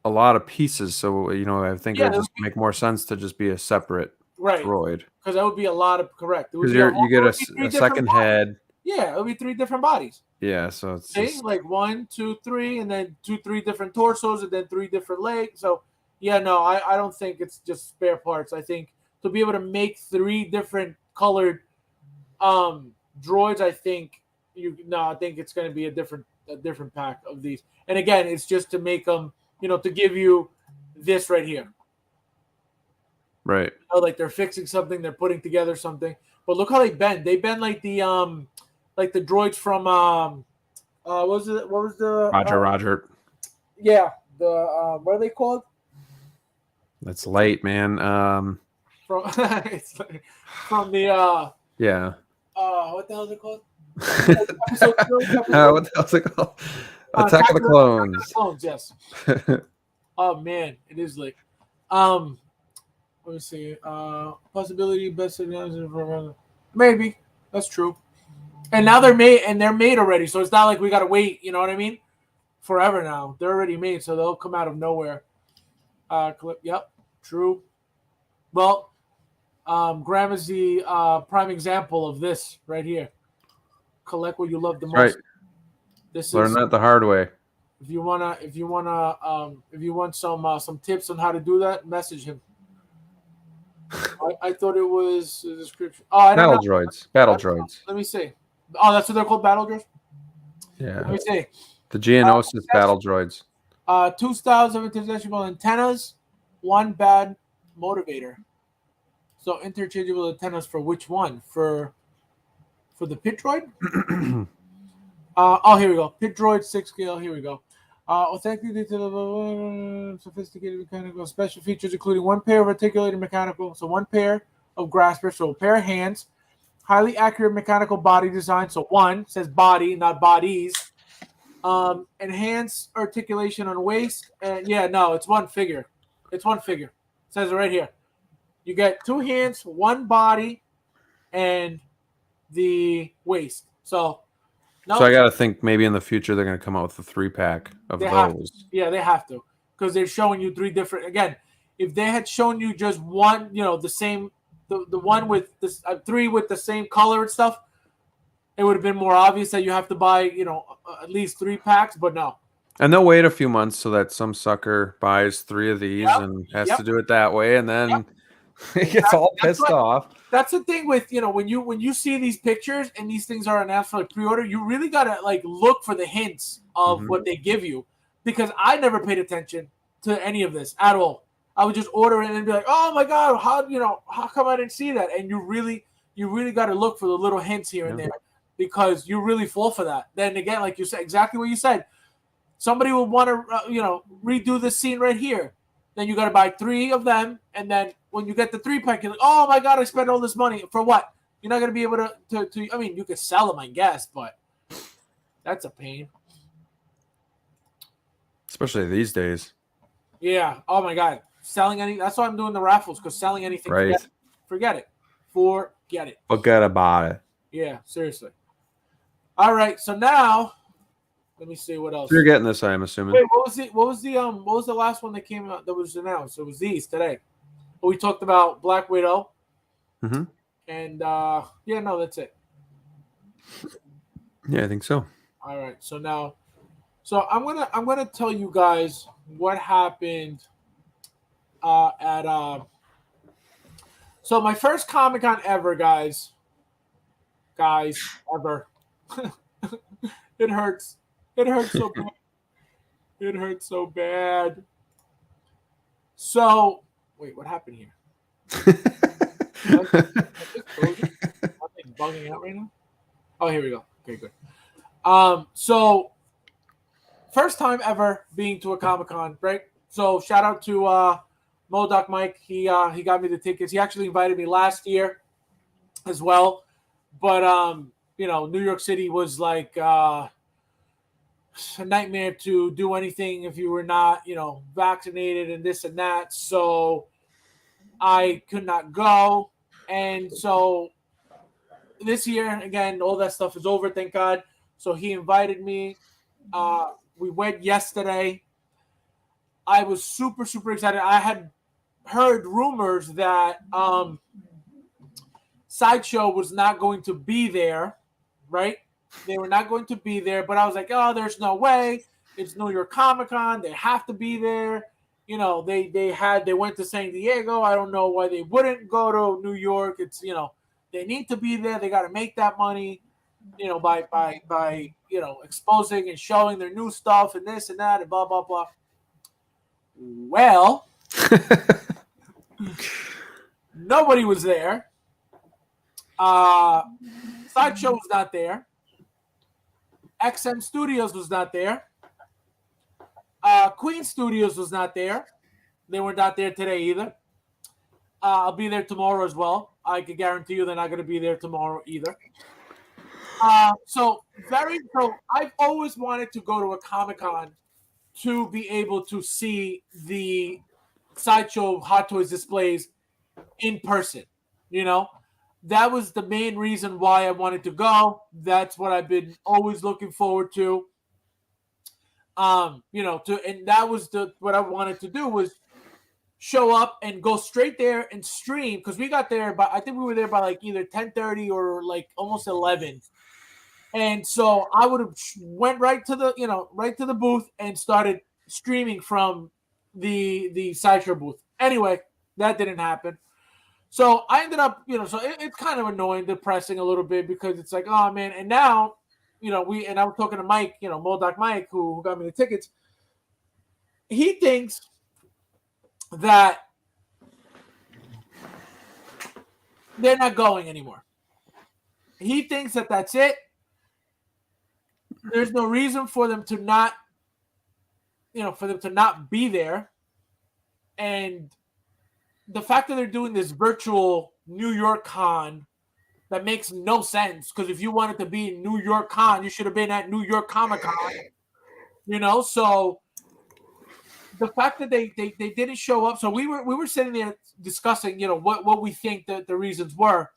a lot of pieces. So, you know, I think it Yeah, would just make more sense to just be a separate right. droid. Because that would be a lot of correct. It would Because be a you it get would be three a different second bodies. head. Yeah, it would be 3 different bodies. Yeah, so it's See, just, like 1, 2, 3, and then 2, 3 different torsos, and then 3 different legs. So, yeah, no, I don't think it's just spare parts. I think to be able to make 3 different colored droids, I think I think it's going to be a different pack of these. And again, it's just to make them, to give you this right here. right. Like they're fixing something, they're putting together something. But look how they bend. They bend like the droids from what was it? What was the Roger. yeah, the what are they called? That's late, man. From it's like, from the Yeah. what the hell is it called? What the hell's it called? Attack of the Clones. Clones, yes. Oh man, it is late. Let me see. Possibility best maybe that's true. And now they're made already, so it's not like we gotta wait. You know what I mean? Forever now. They're already made, so they'll come out of nowhere. Yep, true. Well, Graham is the prime example of this right here. Collect what you love the most. Right. This Learn is that the hard way. if you want some tips on how to do that, message him. I thought it was a description. Oh, I don't know. Battle droids. Let me see. Oh, that's what they're called, battle droids. Yeah. Let me see. The Geonosis battle droids. 2 styles of interchangeable antennas, 1 bad motivator. So interchangeable antennas for which one? For the pit droid? Here we go. Pit droid 6 scale. Here we go. Authentically to the sophisticated mechanical special features, including 1 pair of articulated mechanical, so 1 pair of graspers, so a pair of hands, highly accurate mechanical body design, so 1 says body, not bodies. Enhanced articulation on waist, and it's 1 figure. It's 1 figure. It says it right here. You get 2 hands, 1 body, and the waist. So I got to think maybe in the future they're going to come out with a 3-pack of those. Yeah, they have to, because they're showing you 3 different. Again, if they had shown you just one, the same, the one with this 3 with the same color and stuff, it would have been more obvious that you have to buy, at least 3 packs. But no. And they'll wait a few months so that some sucker buys 3 of these and has to do it that way, and then he gets all pissed off. That's the thing with when you see these pictures and these things are announced for pre-order, you really gotta look for the hints of what they give you, because I never paid attention to any of this at all. I would just order it and be like, oh my god, how come I didn't see that? And you really got to look for the little hints here and there, because you really fall for that. Then again, like you said, exactly what you said, somebody will want to redo this scene right here. Then you got to buy 3 of them, and then when you get the 3-pack, you're like, oh my god, I spent all this money for what? You're not going to be able to. I mean, you could sell them, I guess, but that's a pain. Especially these days. Yeah. Oh my god, selling any. That's why I'm doing the raffles, because selling anything, right? Forget it. Forget about it. Yeah, seriously. All right, so now. Let me see what else. You're getting this, I'm assuming. Wait, what was the last one that came out that was announced? It was these today. We talked about Black Widow. Mm-hmm. And that's it. Yeah, I think so. All right. So now, I'm gonna tell you guys what happened at so my first Comic-Con ever, guys, guys, ever. It hurts. It hurts so bad. It hurts so bad. So, wait, what happened here? Nothing bugging out right now. Oh, here we go. Okay, good. So first time ever being to a Comic-Con, right? So shout out to Modoc Mike. He got me the tickets. He actually invited me last year as well. But New York City was like a nightmare to do anything if you were not, vaccinated and this and that. So I could not go. And so this year, again, all that stuff is over, thank God. So he invited me. We went yesterday. I was super, super excited. I had heard rumors that Sideshow was not going to be there, right? They were not going to be there, but I was like, oh, there's no way. It's New York Comic Con. They have to be there. They went to San Diego. I don't know why they wouldn't go to New York. It's, they need to be there. They got to make that money, by exposing and showing their new stuff and this and that and blah, blah, blah. Well, nobody was there. Sideshow was not there. XM Studios was not there. Queen Studios was not there. They were not there today either. I'll be there tomorrow as well. I can guarantee you they're not going to be there tomorrow either. So I've always wanted to go to a Comic-Con to be able to see the Sideshow Hot Toys displays in person. That was the main reason why I wanted to go. That's what I've been always looking forward to. And that was what I wanted to do was show up and go straight there and stream, because we got there I think we were there by like either 10:30 or like almost 11. And so I would have went right to the booth and started streaming from the Sideshow booth. Anyway, that didn't happen. So I ended up, so it's kind of annoying, depressing a little bit, because it's like, oh man. And now, I was talking to Mike, Modoc Mike, who got me the tickets. He thinks that they're not going anymore. He thinks that that's it. There's no reason for them to not, be there. And the fact that they're doing this virtual New York Con, that makes no sense, because if you wanted to be in New York Con, you should have been at New York Comic Con. So the fact that they didn't show up. So we were sitting there discussing, what we think that the reasons were.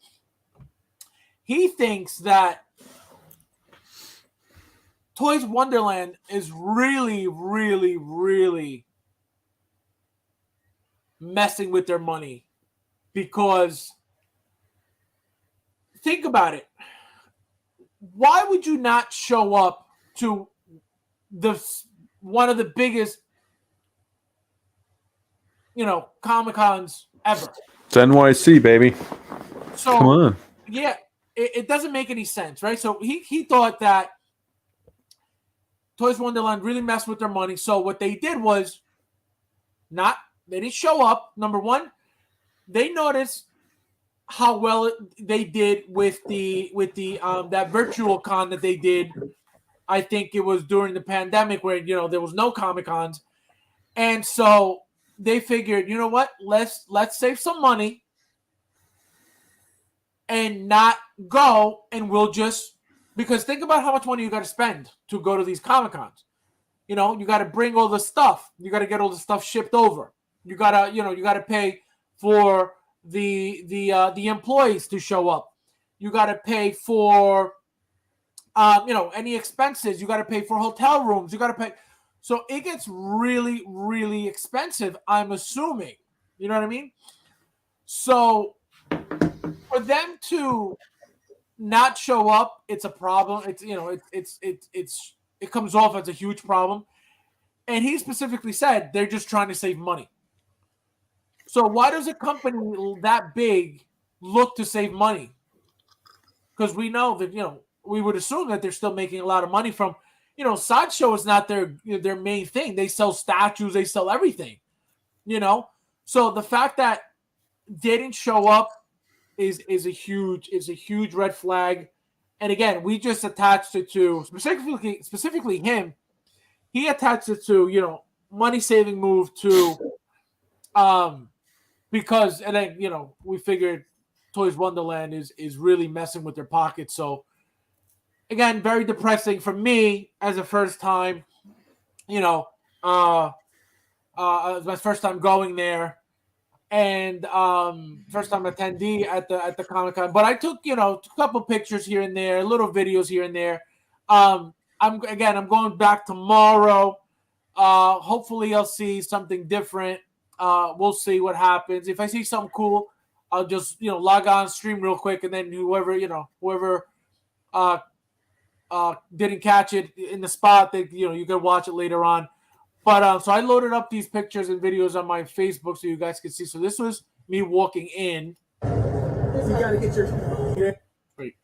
He thinks that Toys Wonderland is really, really, really messing with their money, because think about it. Why would you not show up to one of the biggest, Comic-Cons ever? It's NYC, baby. So, come on. Yeah, it doesn't make any sense, right? So he thought that Toys Wonderland really messed with their money. So what they did was they didn't show up. Number one, they noticed how well they did with the that virtual con that they did. I think it was during the pandemic, where there was no Comic-Cons, and so they figured, you know what, let's save some money and not go, and we'll just, because think about how much money you got to spend to go to these Comic-Cons. You got to bring all the stuff. You got to get all the stuff shipped over. You gotta pay for the employees to show up. You got to pay for any expenses. You got to pay for hotel rooms. You got to pay. So it gets really, really expensive, I'm assuming. You know what I mean? So for them to not show up, it's a problem. It's it comes off as a huge problem. And he specifically said they're just trying to save money. So why does a company that big look to save money? because we know that, we would assume that they're still making a lot of money from, Sideshow is not their main thing. They sell statues, they sell everything, So the fact that they didn't show up is a huge red flag. And again, we just attached it to specifically him. He attached it to, money saving move to because, and then, we figured Toys Wonderland is really messing with their pockets. So again, very depressing for me as a first time, it was my first time going there and first time attendee at the Comic-Con. But I took, a couple pictures here and there, little videos here and there. I'm going back tomorrow. Hopefully I'll see something different. We'll see what happens. If I see something cool, I'll just, log on, stream real quick, and then whoever didn't catch it in the spot, that you can watch it later on. But so I loaded up these pictures and videos on my Facebook so you guys can see. So this was me walking in. You gotta get your wait.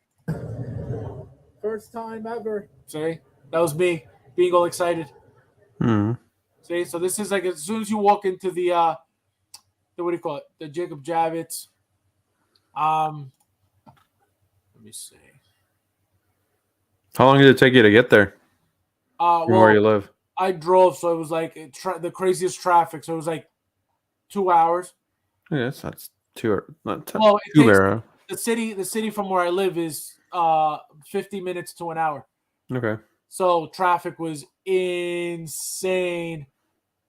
First time ever. See, that was me being all excited. See, so this is like as soon as you walk into the what do you call it? The Jacob Javits. Let me see. How long did it take you to get there? From where you live? I drove, so it was like the craziest traffic. So it was like 2 hours. Yes, that's too bad. The city from where I live is 50 minutes to an hour. Okay. So traffic was insane.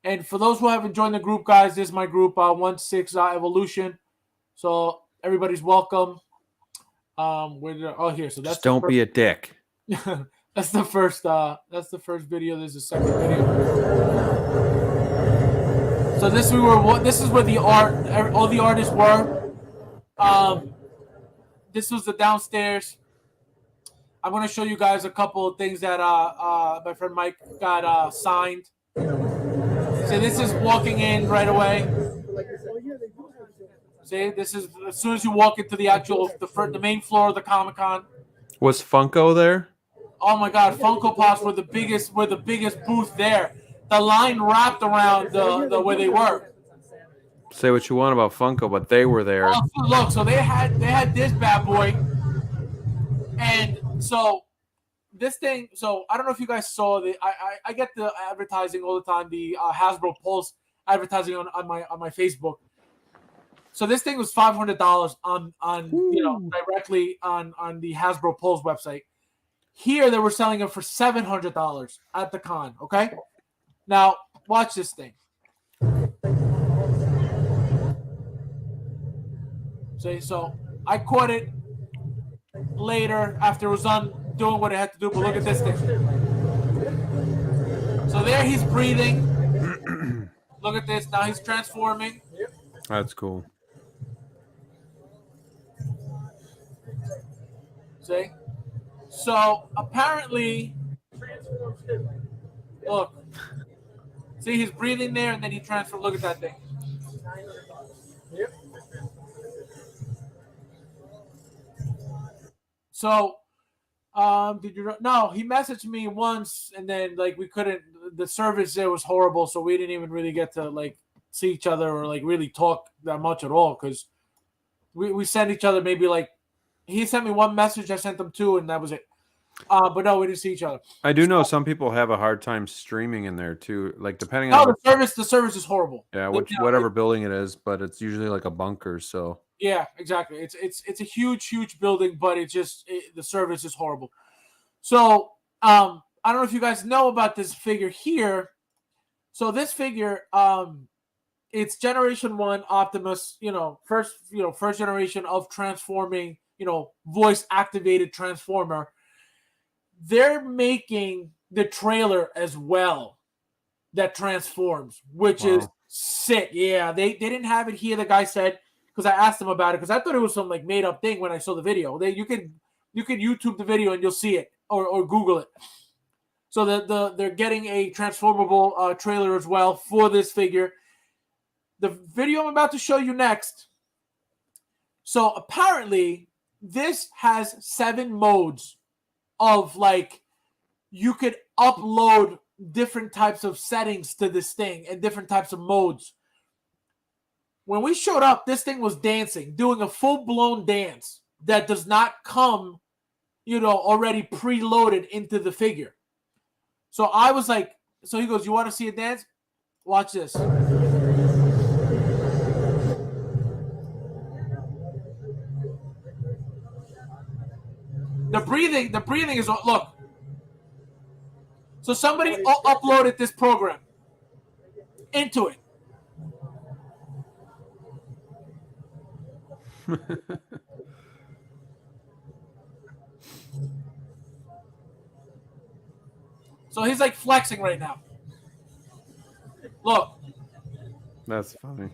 And for those who haven't joined the group, guys, this is my group, 16 Evolution. So everybody's welcome. Here. So that's just don't be a dick. That's the first video. There's a second video. So this is where all the artists were. This was the downstairs. I'm gonna show you guys a couple of things that my friend Mike got signed. So this is walking in right away. See, this is as soon as you walk into the main floor of the Comic-Con. Was Funko there? Oh my God, Funko Pops were the biggest booth there. The line wrapped around the where they were. Say what you want about Funko, but they were there. Oh, look, so they had this bad boy, and so this thing. So I don't know if you guys saw I get the advertising all the time. The Hasbro Pulse advertising on my Facebook. So this thing was $500 on directly on the Hasbro Pulse website. Here they were selling it for $700 at the con. Okay, now watch this thing. See, so I caught it later after it was done doing what it had to do. But look at this thing. So there he's breathing. Look at this. Now he's transforming. That's cool. See? So apparently, look. See, he's breathing there, and then he transforms. Look at that thing. Yep. So, did you? No, he messaged me once, and then we couldn't. The service there was horrible, so we didn't even really get to see each other or really talk that much at all because we sent each other maybe he sent me one message, I sent him two, and that was it. But no, we didn't see each other. I do know some people have a hard time streaming in there too, depending on the service is horrible. Yeah, whatever building it is, but it's usually like a bunker. So yeah, exactly. It's a huge building, but the service is horrible. So I don't know if you guys know about this figure here. So this figure, it's Generation 1 Optimus. First generation of transforming. Voice activated Transformer. They're making the trailer as well that transforms, which is sick. Yeah, they didn't have it here. The guy said, because I asked him about it, because I thought it was some made up thing when I saw the video. You can YouTube the video and you'll see it or Google it. So they're getting a transformable trailer as well for this figure. The video I'm about to show you next. So apparently this has 7 modes of like you could upload different types of settings to this thing and different types of modes. When we showed up, this thing was dancing, doing a full-blown dance that does not come, already preloaded into the figure. So I was like, so he goes, you want to see a dance? Watch this. The breathing is, look. So somebody uploaded this program into it. So he's like flexing right now. Look. That's funny.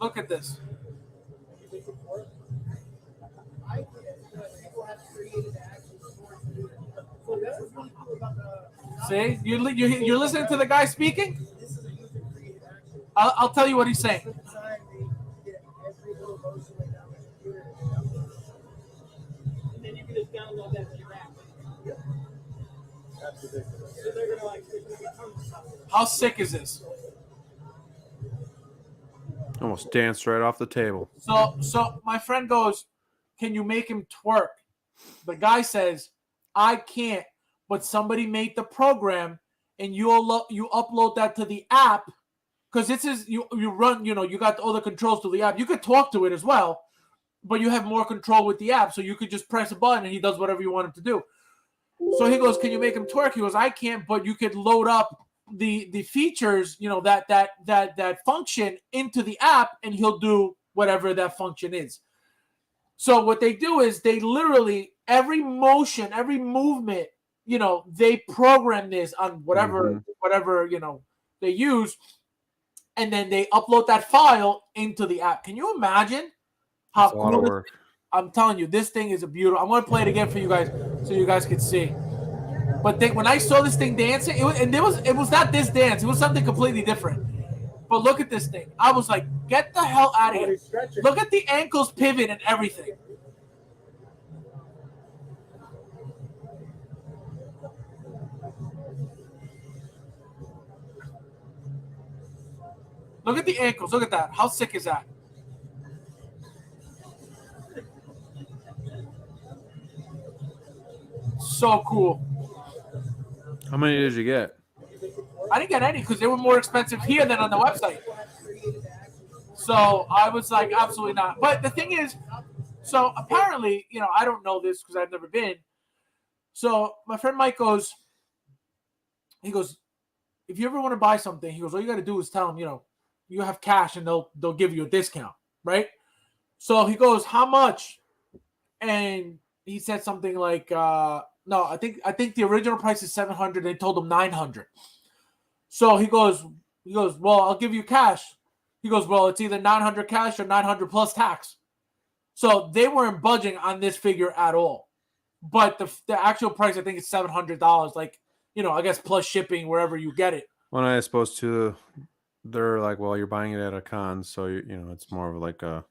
Look at this. See, you're listening to the guy speaking? I'll tell you what he's saying. Then you can just download that to your app. That's ridiculous. So they're gonna how sick is this? Almost danced right off the table. So my friend goes, can you make him twerk? The guy says, I can't, but somebody made the program and you upload that to the app because this is you run, you got all the controls to the app. You could talk to it as well, but you have more control with the app, so you could just press a button and he does whatever you want him to do. So he goes, can you make him twerk? He goes, I can't, but you could load up the features, that function into the app and he'll do whatever that function is. So what they do is they literally, every motion, every movement, they program this on whatever they use, and then they upload that file into the app. Can you imagine how cool it is? I'm telling you, this thing is a beautiful. I'm going to play it again for you guys so you guys can see. But when I saw this thing dancing, it was not this dance. It was something completely different. But look at this thing. I was like, get the hell out of here. Look at the ankles pivot and everything. Look at the ankles. Look at that. How sick is that? So cool. How many did you get? I didn't get any because they were more expensive here than on the website. So I was like, absolutely not. But the thing is, so apparently, I don't know this because I've never been. So my friend Mike goes, if you ever want to buy something, he goes, all you got to do is tell them, you have cash and they'll give you a discount, right? So he goes, how much? And he said something like, no, I think the original price is $700. They told him $900. So he goes, well, I'll give you cash. He goes, well, it's either $900 cash or $900 plus tax. So they weren't budging on this figure at all. But the actual price, I think, is $700. Like, I guess plus shipping wherever you get it. When I suppose to, they're like, well, you're buying it at a con, so it's more of like a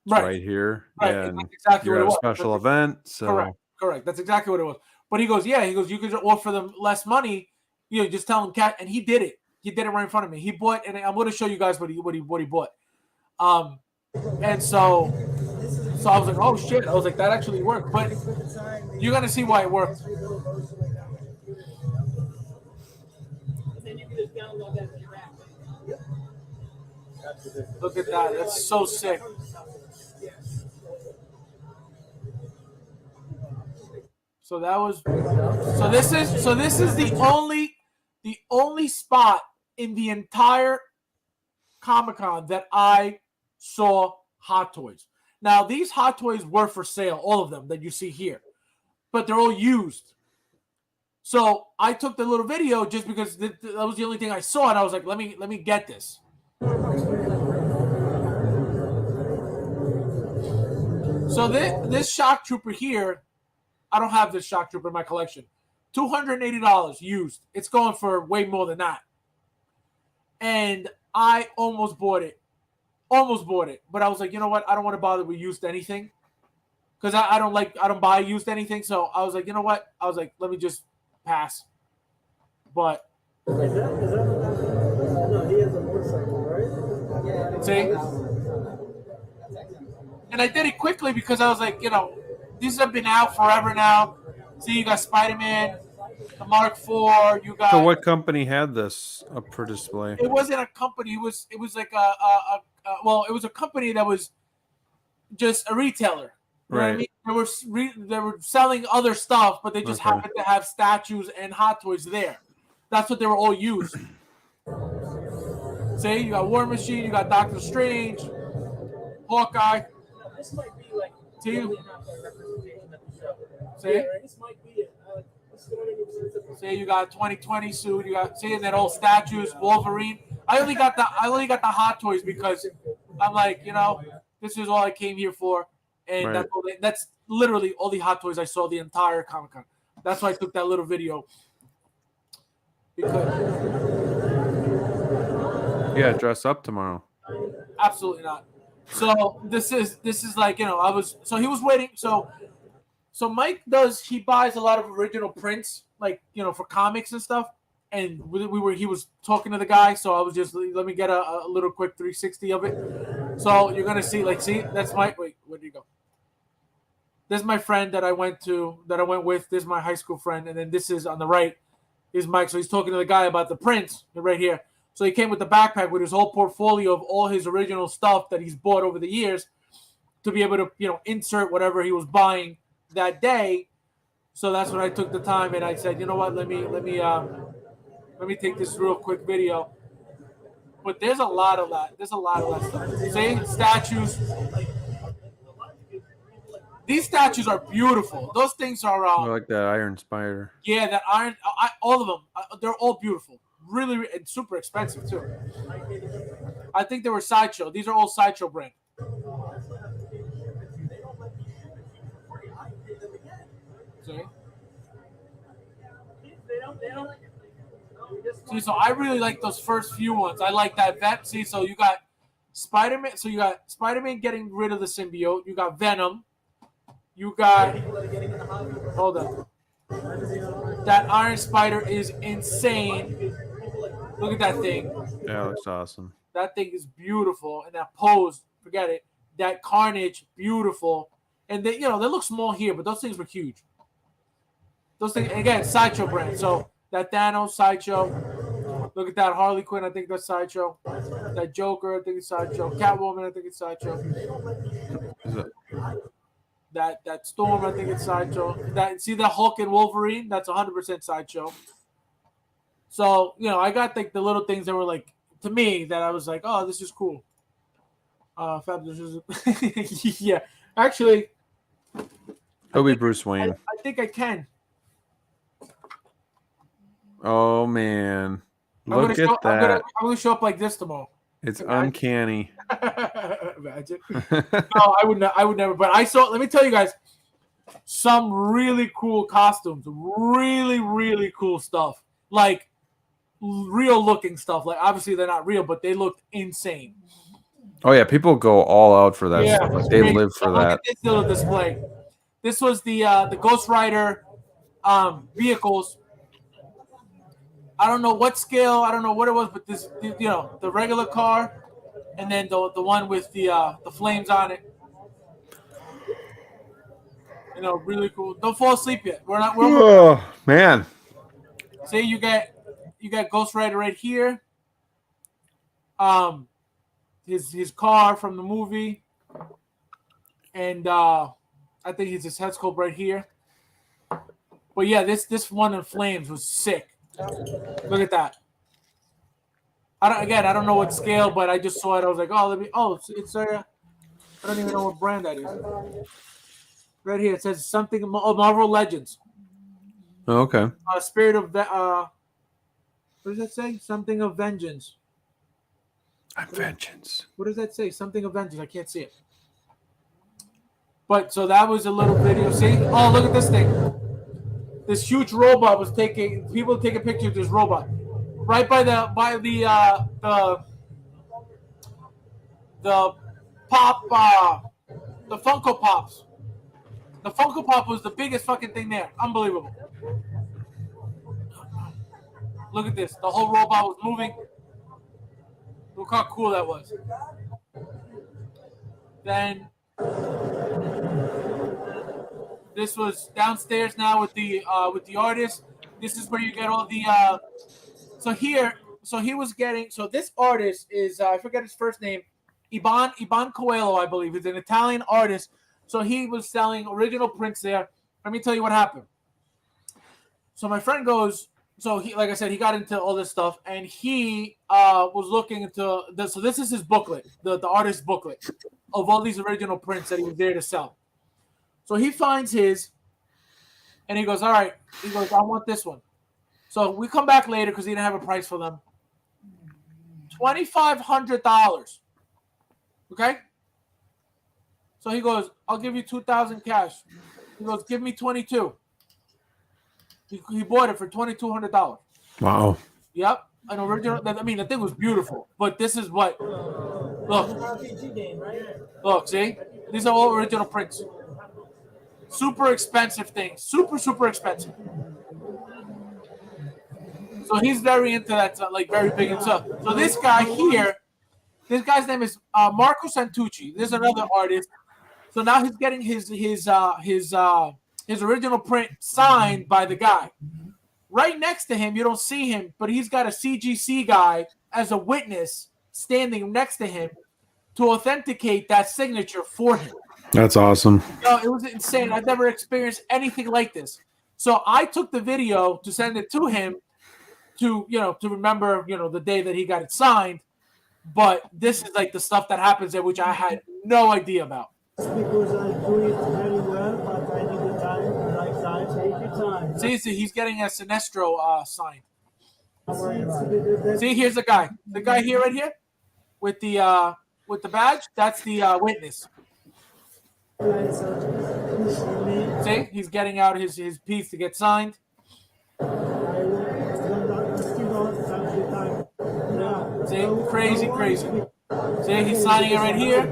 right here. Right, yeah, that's exactly you're what it at was. a special event. So correct. That's exactly what it was. But he goes, you could offer them less money. Just tell them cash, and he did it. He did it right in front of me. He bought, and I'm going to show you guys what he bought. And so I was like, oh shit! I was like, that actually worked. But you're gonna see why it worked. Then you can just download that to your app. Look at that! That's so sick. So that was. So this is the only spot in the entire Comic-Con that I saw Hot Toys. Now, these Hot Toys were for sale, all of them that you see here, but they're all used. So I took the little video just because that was the only thing I saw, and I was like, let me get this. So this Shock Trooper here, I don't have this Shock Trooper in my collection. $280 used. It's going for way more than that. And I almost bought it. Almost bought it, but I was like, you know what? I don't want to bother with used anything because I don't buy used anything. So I was like, you know what? I was like, let me just pass. But no, he has a motorcycle, right? see, and I did it quickly because I was like, you know, these have been out forever now. See, you got Spider-Man, the Mark IV. You got. So what company had this up for display? It wasn't a company. It was like well, it was a company that was just a retailer. You know what I Right. mean? They were selling other stuff, but they just Okay. happened to have statues and Hot Toys there. That's what they were all used. See, you got War Machine, you got Doctor Strange, Hawkeye. This might be like See, representation at the show. see, Yeah, right? This might be it. see, you got 2020 suit. You got see, and then all statues, Wolverine. I only got the Hot Toys because I'm like, you know, this is all I came here for, and Right. that's literally all the Hot Toys I saw the entire Comic Con. That's why I took that little video. Because Yeah, dress up tomorrow. absolutely not. So this is like, you know, he was waiting. So Mike he buys a lot of original prints, like, you know, for comics and stuff. And he was talking to the guy, so I was just, let me get a little quick 360 of it. So you're gonna see, that's where did he go? This is my friend that I went with. This is my high school friend, and then this is on the right is Mike. So he's talking to the guy about the prints right here. So he came with the backpack with his whole portfolio of all his original stuff that he's bought over the years to be able to, you know, insert whatever he was buying that day. So that's when I took the time and I said, you know what, let me take this real quick video. But there's a lot of that. There's a lot of that stuff. See, statues. These statues are beautiful. Those things are. I like that Iron Spider. Yeah, that iron. All of them. They're all beautiful. Really, and super expensive too. I think they were Sideshow. These are all Sideshow brand. See? See, so I really like those first few ones. I like that vet. See, so you got Spider-Man. So you got Spider-Man getting rid of the symbiote. You got Venom. You got. Hold on. That Iron Spider is insane. Look at that thing. Yeah, it looks awesome. That thing is beautiful. And that pose, forget it. That Carnage, beautiful. And they, you know, they look small here, but those things were huge. Those things, again, Sideshow brand. So that Thanos, Sideshow. Look at that Harley Quinn, I think that's Sideshow. That Joker, I think it's Sideshow. Catwoman, I think it's Sideshow. Is it? That Storm, I think it's Sideshow. See the Hulk and Wolverine? That's 100% Sideshow. So, you know, I got like the little things that were like, to me, that I was like, oh, this is cool. Yeah. Actually, It'll be Bruce Wayne. I think I can. Oh man. Look at I'm that. gonna show up like this tomorrow. It's uncanny. Imagine. No, I would never. But I saw. Let me tell you guys, some really cool costumes, really, really cool stuff, like real looking stuff. Like obviously they're not real, but they looked insane. Oh yeah, people go all out for that Yeah, stuff. Like, they live for Look that. at this little display. This was the Ghost Rider vehicles. I don't know what scale. I don't know what it was, but this, you know, the regular car, and then the one with the flames on it. You know, really cool. Don't fall asleep yet. Oh man. See, you got Ghost Rider right here. His car from the movie, and I think his head sculpt right here. But yeah, this one in flames was sick. Look at that. I don't know what scale, but I just saw it. I was like, it's I don't even know what brand that is. Right here, it says something. Marvel Legends. Oh, okay. Spirit of what does that say? Something of vengeance. Vengeance. What does that say? Something of vengeance. I can't see it. But so that was a little video. See? Oh, look at this thing. This huge robot was taking people taking pictures of this robot right by the the Funko Pops. The Funko Pop was the biggest fucking thing there. Unbelievable. Look at this. The whole robot was moving. Look how cool that was. Then this was downstairs now with the artist. This is where you get all the so he was getting, so this artist is I forget his first name, Iban Coelho, I believe. He's an Italian artist. So he was selling original prints there. Let me tell you what happened. So my friend goes, so he, like I said, he got into all this stuff, and he was looking into this. So this is his booklet, the artist's booklet of all these original prints that he was there to sell. So he finds his, and he goes, all right. He goes, I want this one. So we come back later because he didn't have a price for them. $2,500. Okay? So he goes, I'll give you $2,000 cash. He goes, give me 22. He bought it for $2,200. Wow. Yep. An original. I mean, the thing was beautiful. But this is what. Look, see? These are all original prints. Super expensive things. Super, super expensive. So he's very into that, like very big into. So this guy here, this guy's name is Marco Santucci. There's another artist. So now he's getting his original print signed by the guy. Right next to him, you don't see him, but he's got a CGC guy as a witness standing next to him to authenticate that signature for him. That's awesome. It was insane. I've never experienced anything like this. So I took the video to send it to him to remember, the day that he got it signed. But this is like the stuff that happens there, which I had no idea about. Because I do it very well, but I need the time, the right time. Take your time. See, he's getting a Sinestro sign. See, here's the guy. The guy here, right here, with the badge. That's the witness. See, he's getting out his piece to get signed. See, crazy. See, he's signing it right here.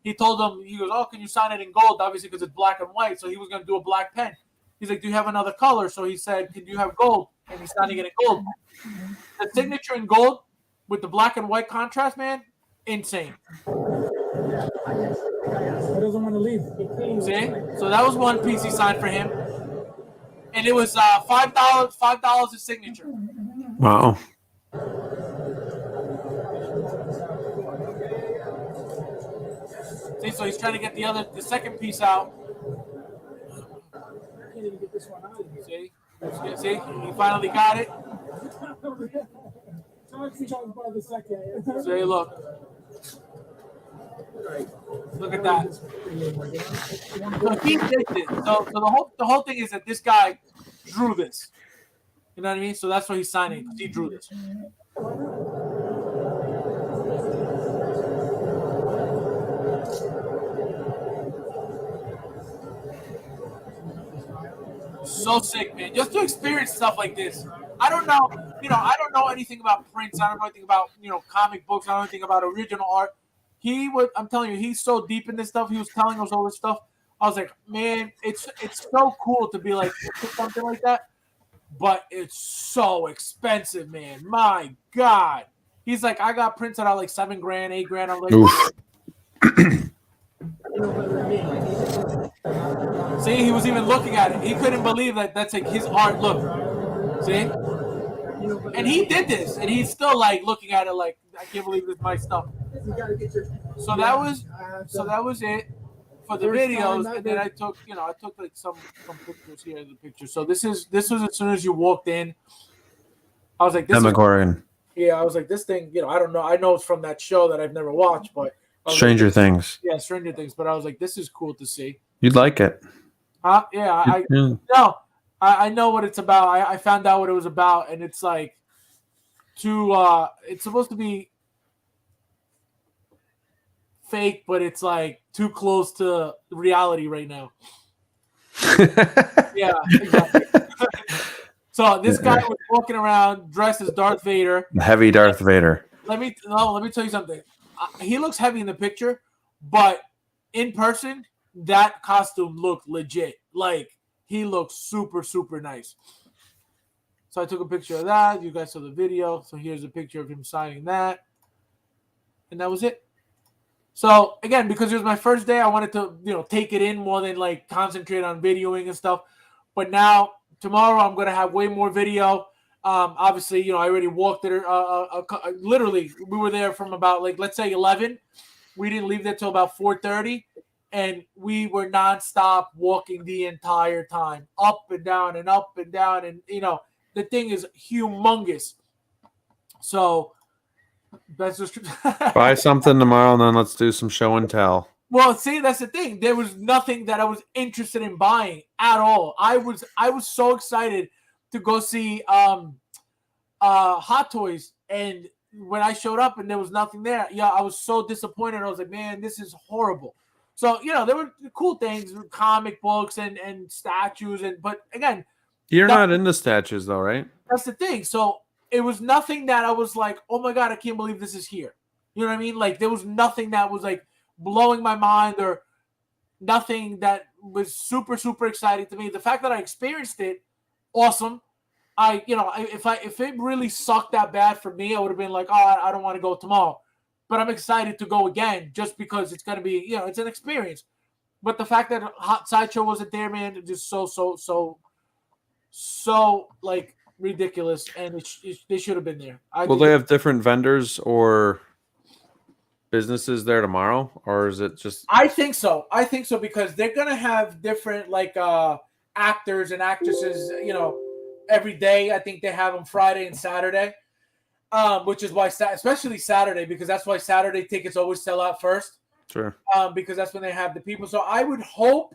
He told him, he goes, oh, can you sign it in gold? Obviously, because it's black and white. So he was going to do a black pen. He's like, do you have another color? So he said, can you have gold? And he's signing it in gold. The signature in gold with the black and white contrast, man, insane. He doesn't want to leave. See? So that was one piece he signed for him. And it was $5 his signature. Wow. See, so he's trying to get the second piece out. I can't even get this one out of here. See, he finally got it. See, look at that. So he did this. So the whole thing is that this guy drew this. You know what I mean? So that's why he's signing, because he drew this. So sick, man. Just to experience stuff like this. I don't know, I don't know anything about prints. I don't know anything about, comic books. I don't know anything about original art. I'm telling you, he's so deep in this stuff. He was telling us all this stuff. I was like, man, it's so cool to be like something like that. But it's so expensive, man. My God. He's like, I got prints that are like $7,000, $8,000. I'm like, oof. See, he was even looking at it. He couldn't believe that that's like his art. Look, see? And he did this, and he's still like looking at it like, I can't believe this is my stuff. So that was it for the videos, and then I took like some pictures here in the picture. So this was as soon as you walked in. I was like, this Demogorgon. Yeah, I was like, this thing, I don't know. I know it's from that show that I've never watched, but Stranger Things. Yeah, Stranger Things. But I was like, this is cool to see. You'd like it. Yeah, I know what it's about. I found out what it was about, and it's like it's supposed to be fake, but it's like too close to reality right now. Yeah, exactly. So this guy was walking around dressed as Darth Vader. Heavy Darth Vader. Let me tell you something. he looks heavy in the picture, but in person, that costume looked legit. Like he looks super, super nice. So I took a picture of that. You guys saw the video. So here's a picture of him signing that. And that was it. So again, because it was my first day, I wanted to, take it in more than like concentrate on videoing and stuff. But now tomorrow I'm gonna have way more video. Obviously, I already walked there. Literally, we were there from about let's say 11. We didn't leave there till about 4:30, and we were nonstop walking the entire time, up and down and up and down, and the thing is humongous. So that's just Buy something tomorrow, and then let's do some show and tell. Well, see, that's the thing. There was nothing that I was interested in buying at all. I was so excited to go see Hot Toys, and when I showed up and there was nothing there, I was so disappointed. I was like, man, this is horrible. So there were cool things, comic books and statues, but again, you're not into statues though, right? That's the thing. So it was nothing that I was like, oh my god, I can't believe this is here. You know what I mean? Like there was nothing that was like blowing my mind or nothing that was super, super exciting to me. The fact that I experienced it, awesome. If it really sucked that bad for me, I would have been like, oh, I don't want to go tomorrow. But I'm excited to go again just because it's going to be, it's an experience. But the fact that Hot Sideshow wasn't there, man, just so like ridiculous. And they should have been there. Will they have different vendors or businesses there tomorrow, or is it just? I think so because they're gonna have different actors and actresses, every day. I think they have them Friday and Saturday, which is why especially Saturday, because that's why Saturday tickets always sell out first. Sure. Because that's when they have the people. So I would hope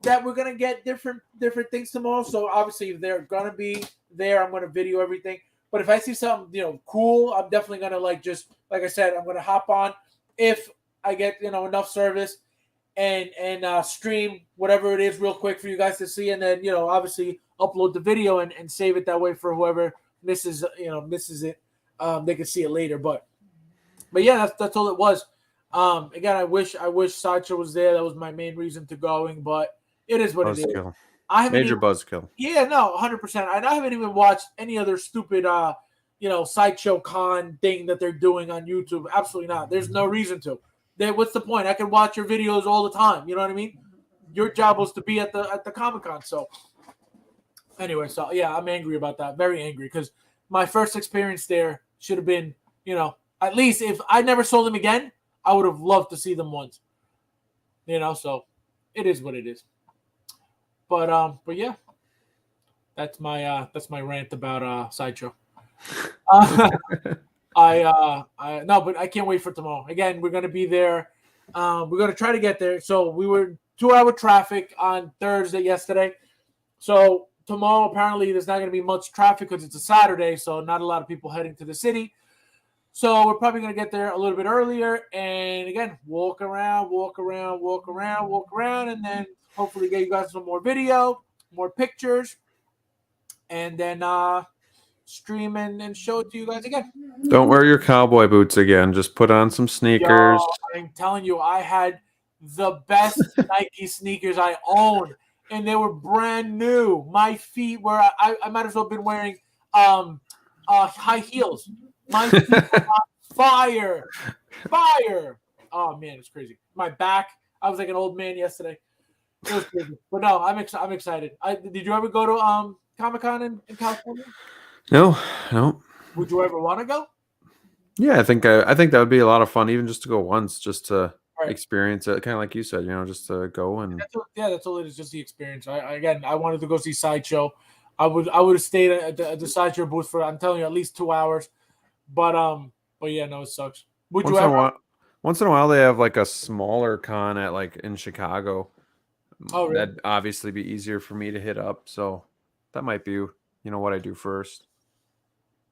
that we're gonna get different things tomorrow. So obviously, if they're gonna be there, I'm gonna video everything. But if I see something, cool, I'm definitely gonna just like I said, I'm gonna hop on if I get enough service and stream whatever it is real quick for you guys to see, and then obviously upload the video and save it that way for whoever misses it. They can see it later. But yeah, that's all it was. Again, I wish Sideshow was there. That was my main reason to going, but it is what it is. I haven't major buzzkill. Yeah, no, 100%. I haven't even watched any other stupid, Sideshow Con thing that they're doing on YouTube. Absolutely not. There's no reason to. What's the point? I can watch your videos all the time. You know what I mean? Your job was to be at the Comic-Con. So anyway, so yeah, I'm angry about that. Very angry because my first experience there should have been, at least if I never saw them again, I would have loved to see them once. So it is what it is. But yeah, that's my rant about Sideshow. But I can't wait for tomorrow. Again, we're gonna be there. We're gonna try to get there. So we were 2-hour traffic on Thursday yesterday. So tomorrow apparently there's not gonna be much traffic because it's a Saturday. So not a lot of people heading to the city. So we're probably gonna get there a little bit earlier and again walk around, and then hopefully get you guys some more video, more pictures, and then stream and show it to you guys again. Don't wear your cowboy boots again. Just put on some sneakers. Yo, I'm telling you, I had the best Nike sneakers I owned, and they were brand new. My feet were I might as well have been wearing high heels. My feet were on fire. Oh man, it's crazy. My back, I was like an old man yesterday. It was crazy. But no, I'm excited. Did you ever go to Comic-Con in California? No. Would you ever want to go? Yeah, I think that would be a lot of fun, even just to go once, just to experience it. Kind of like you said, just to go and. That's all it is, just the experience. I wanted to go see Sideshow. I would have stayed at the Sideshow booth for, I'm telling you, at least 2 hours. But yeah, no, it sucks. Would you ever? Once in a while, they have like a smaller con at in Chicago. Oh, really? That'd obviously be easier for me to hit up. So that might be, what I do first.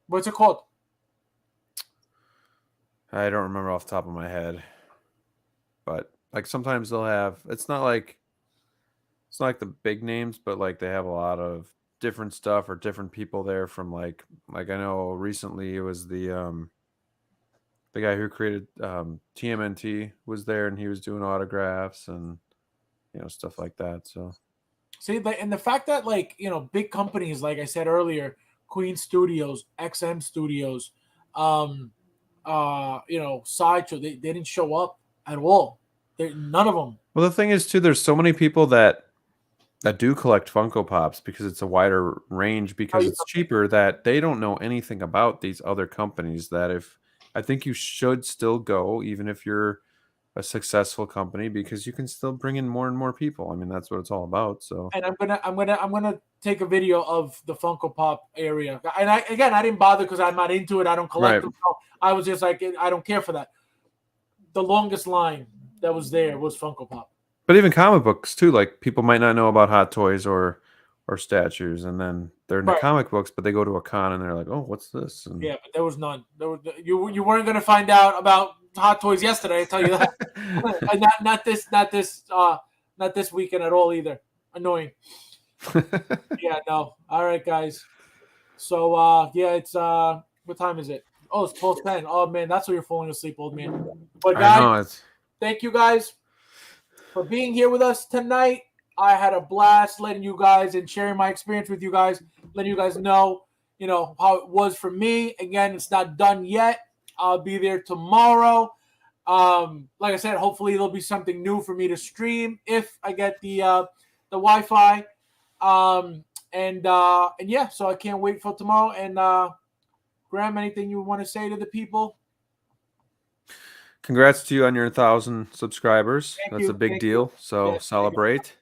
What's it called? I don't remember off the top of my head, but sometimes they'll have. It's not like the big names, but they have a lot of different stuff or different people there from like I know recently it was the the guy who created TMNT was there, and he was doing autographs and stuff like that. So See, and the fact that big companies, like I said earlier, Queen Studios, XM Studios, Sideshow, they didn't show up at all. None of them. well, the thing is too, there's so many people that do collect Funko Pops because it's a wider range, because it's cheaper, that they don't know anything about these other companies. That I think you should still go, even if you're a successful company, because you can still bring in more and more people. I mean, that's what it's all about. So, And I'm gonna take a video of the Funko Pop area. And I didn't bother because I'm not into it. I don't collect them. So I was just like, I don't care for that. The longest line that was there was Funko Pop. but even comic books too, like people might not know about Hot Toys or statues, and then they're in the comic books, but they go to a con and they're like, "Oh, what's this?" And yeah, but there was none. You weren't gonna find out about Hot Toys yesterday. I tell you that. And not this weekend at all either. Annoying. Yeah, no. All right, guys. So it's what time is it? Oh, it's 12:10. Oh man, that's why you're falling asleep, old man. But guys, thank you guys for being here with us tonight. I had a blast letting you guys and sharing my experience with you guys, letting you guys know, how it was for me. Again, it's not done yet. I'll be there tomorrow. Like I said, hopefully there'll be something new for me to stream if I get the Wi-Fi. And yeah, so I can't wait for tomorrow. And Graham, anything you want to say to the people? Congrats to you on your 1,000 subscribers. Thank That's you. a big deal. So celebrate.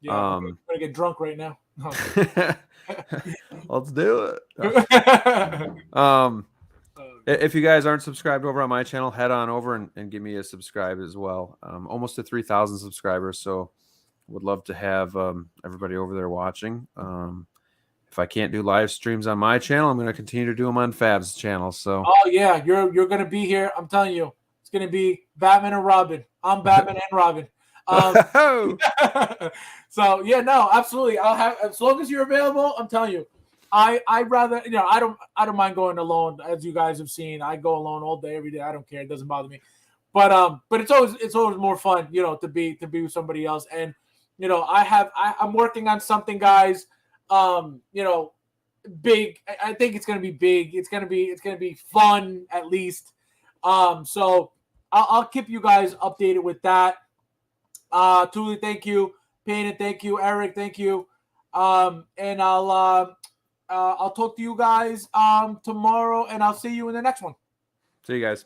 Yeah, I'm gonna get drunk right now. Let's do it. If you guys aren't subscribed over on my channel, head on over and give me a subscribe as well. Almost to 3,000 subscribers, so would love to have everybody over there watching. If I can't do live streams on my channel, I'm going to continue to do them on Fab's channel. So, oh yeah, you're going to be here. I'm telling you, it's going to be Batman and Robin. I'm Batman and Robin. So yeah, no, absolutely. I'll have, as long as you're available. I'm telling you, I'd rather, I don't mind going alone. As you guys have seen, I go alone all day, every day. I don't care. It doesn't bother me. But it's always more fun, to be with somebody else. And I'm working on something, guys. Big. I think it's gonna be big. It's gonna be fun at least. So I'll keep you guys updated with that. Tuli, thank you. Payne, thank you. Eric, thank you. And I'll talk to you guys tomorrow, and I'll see you in the next one. See you guys.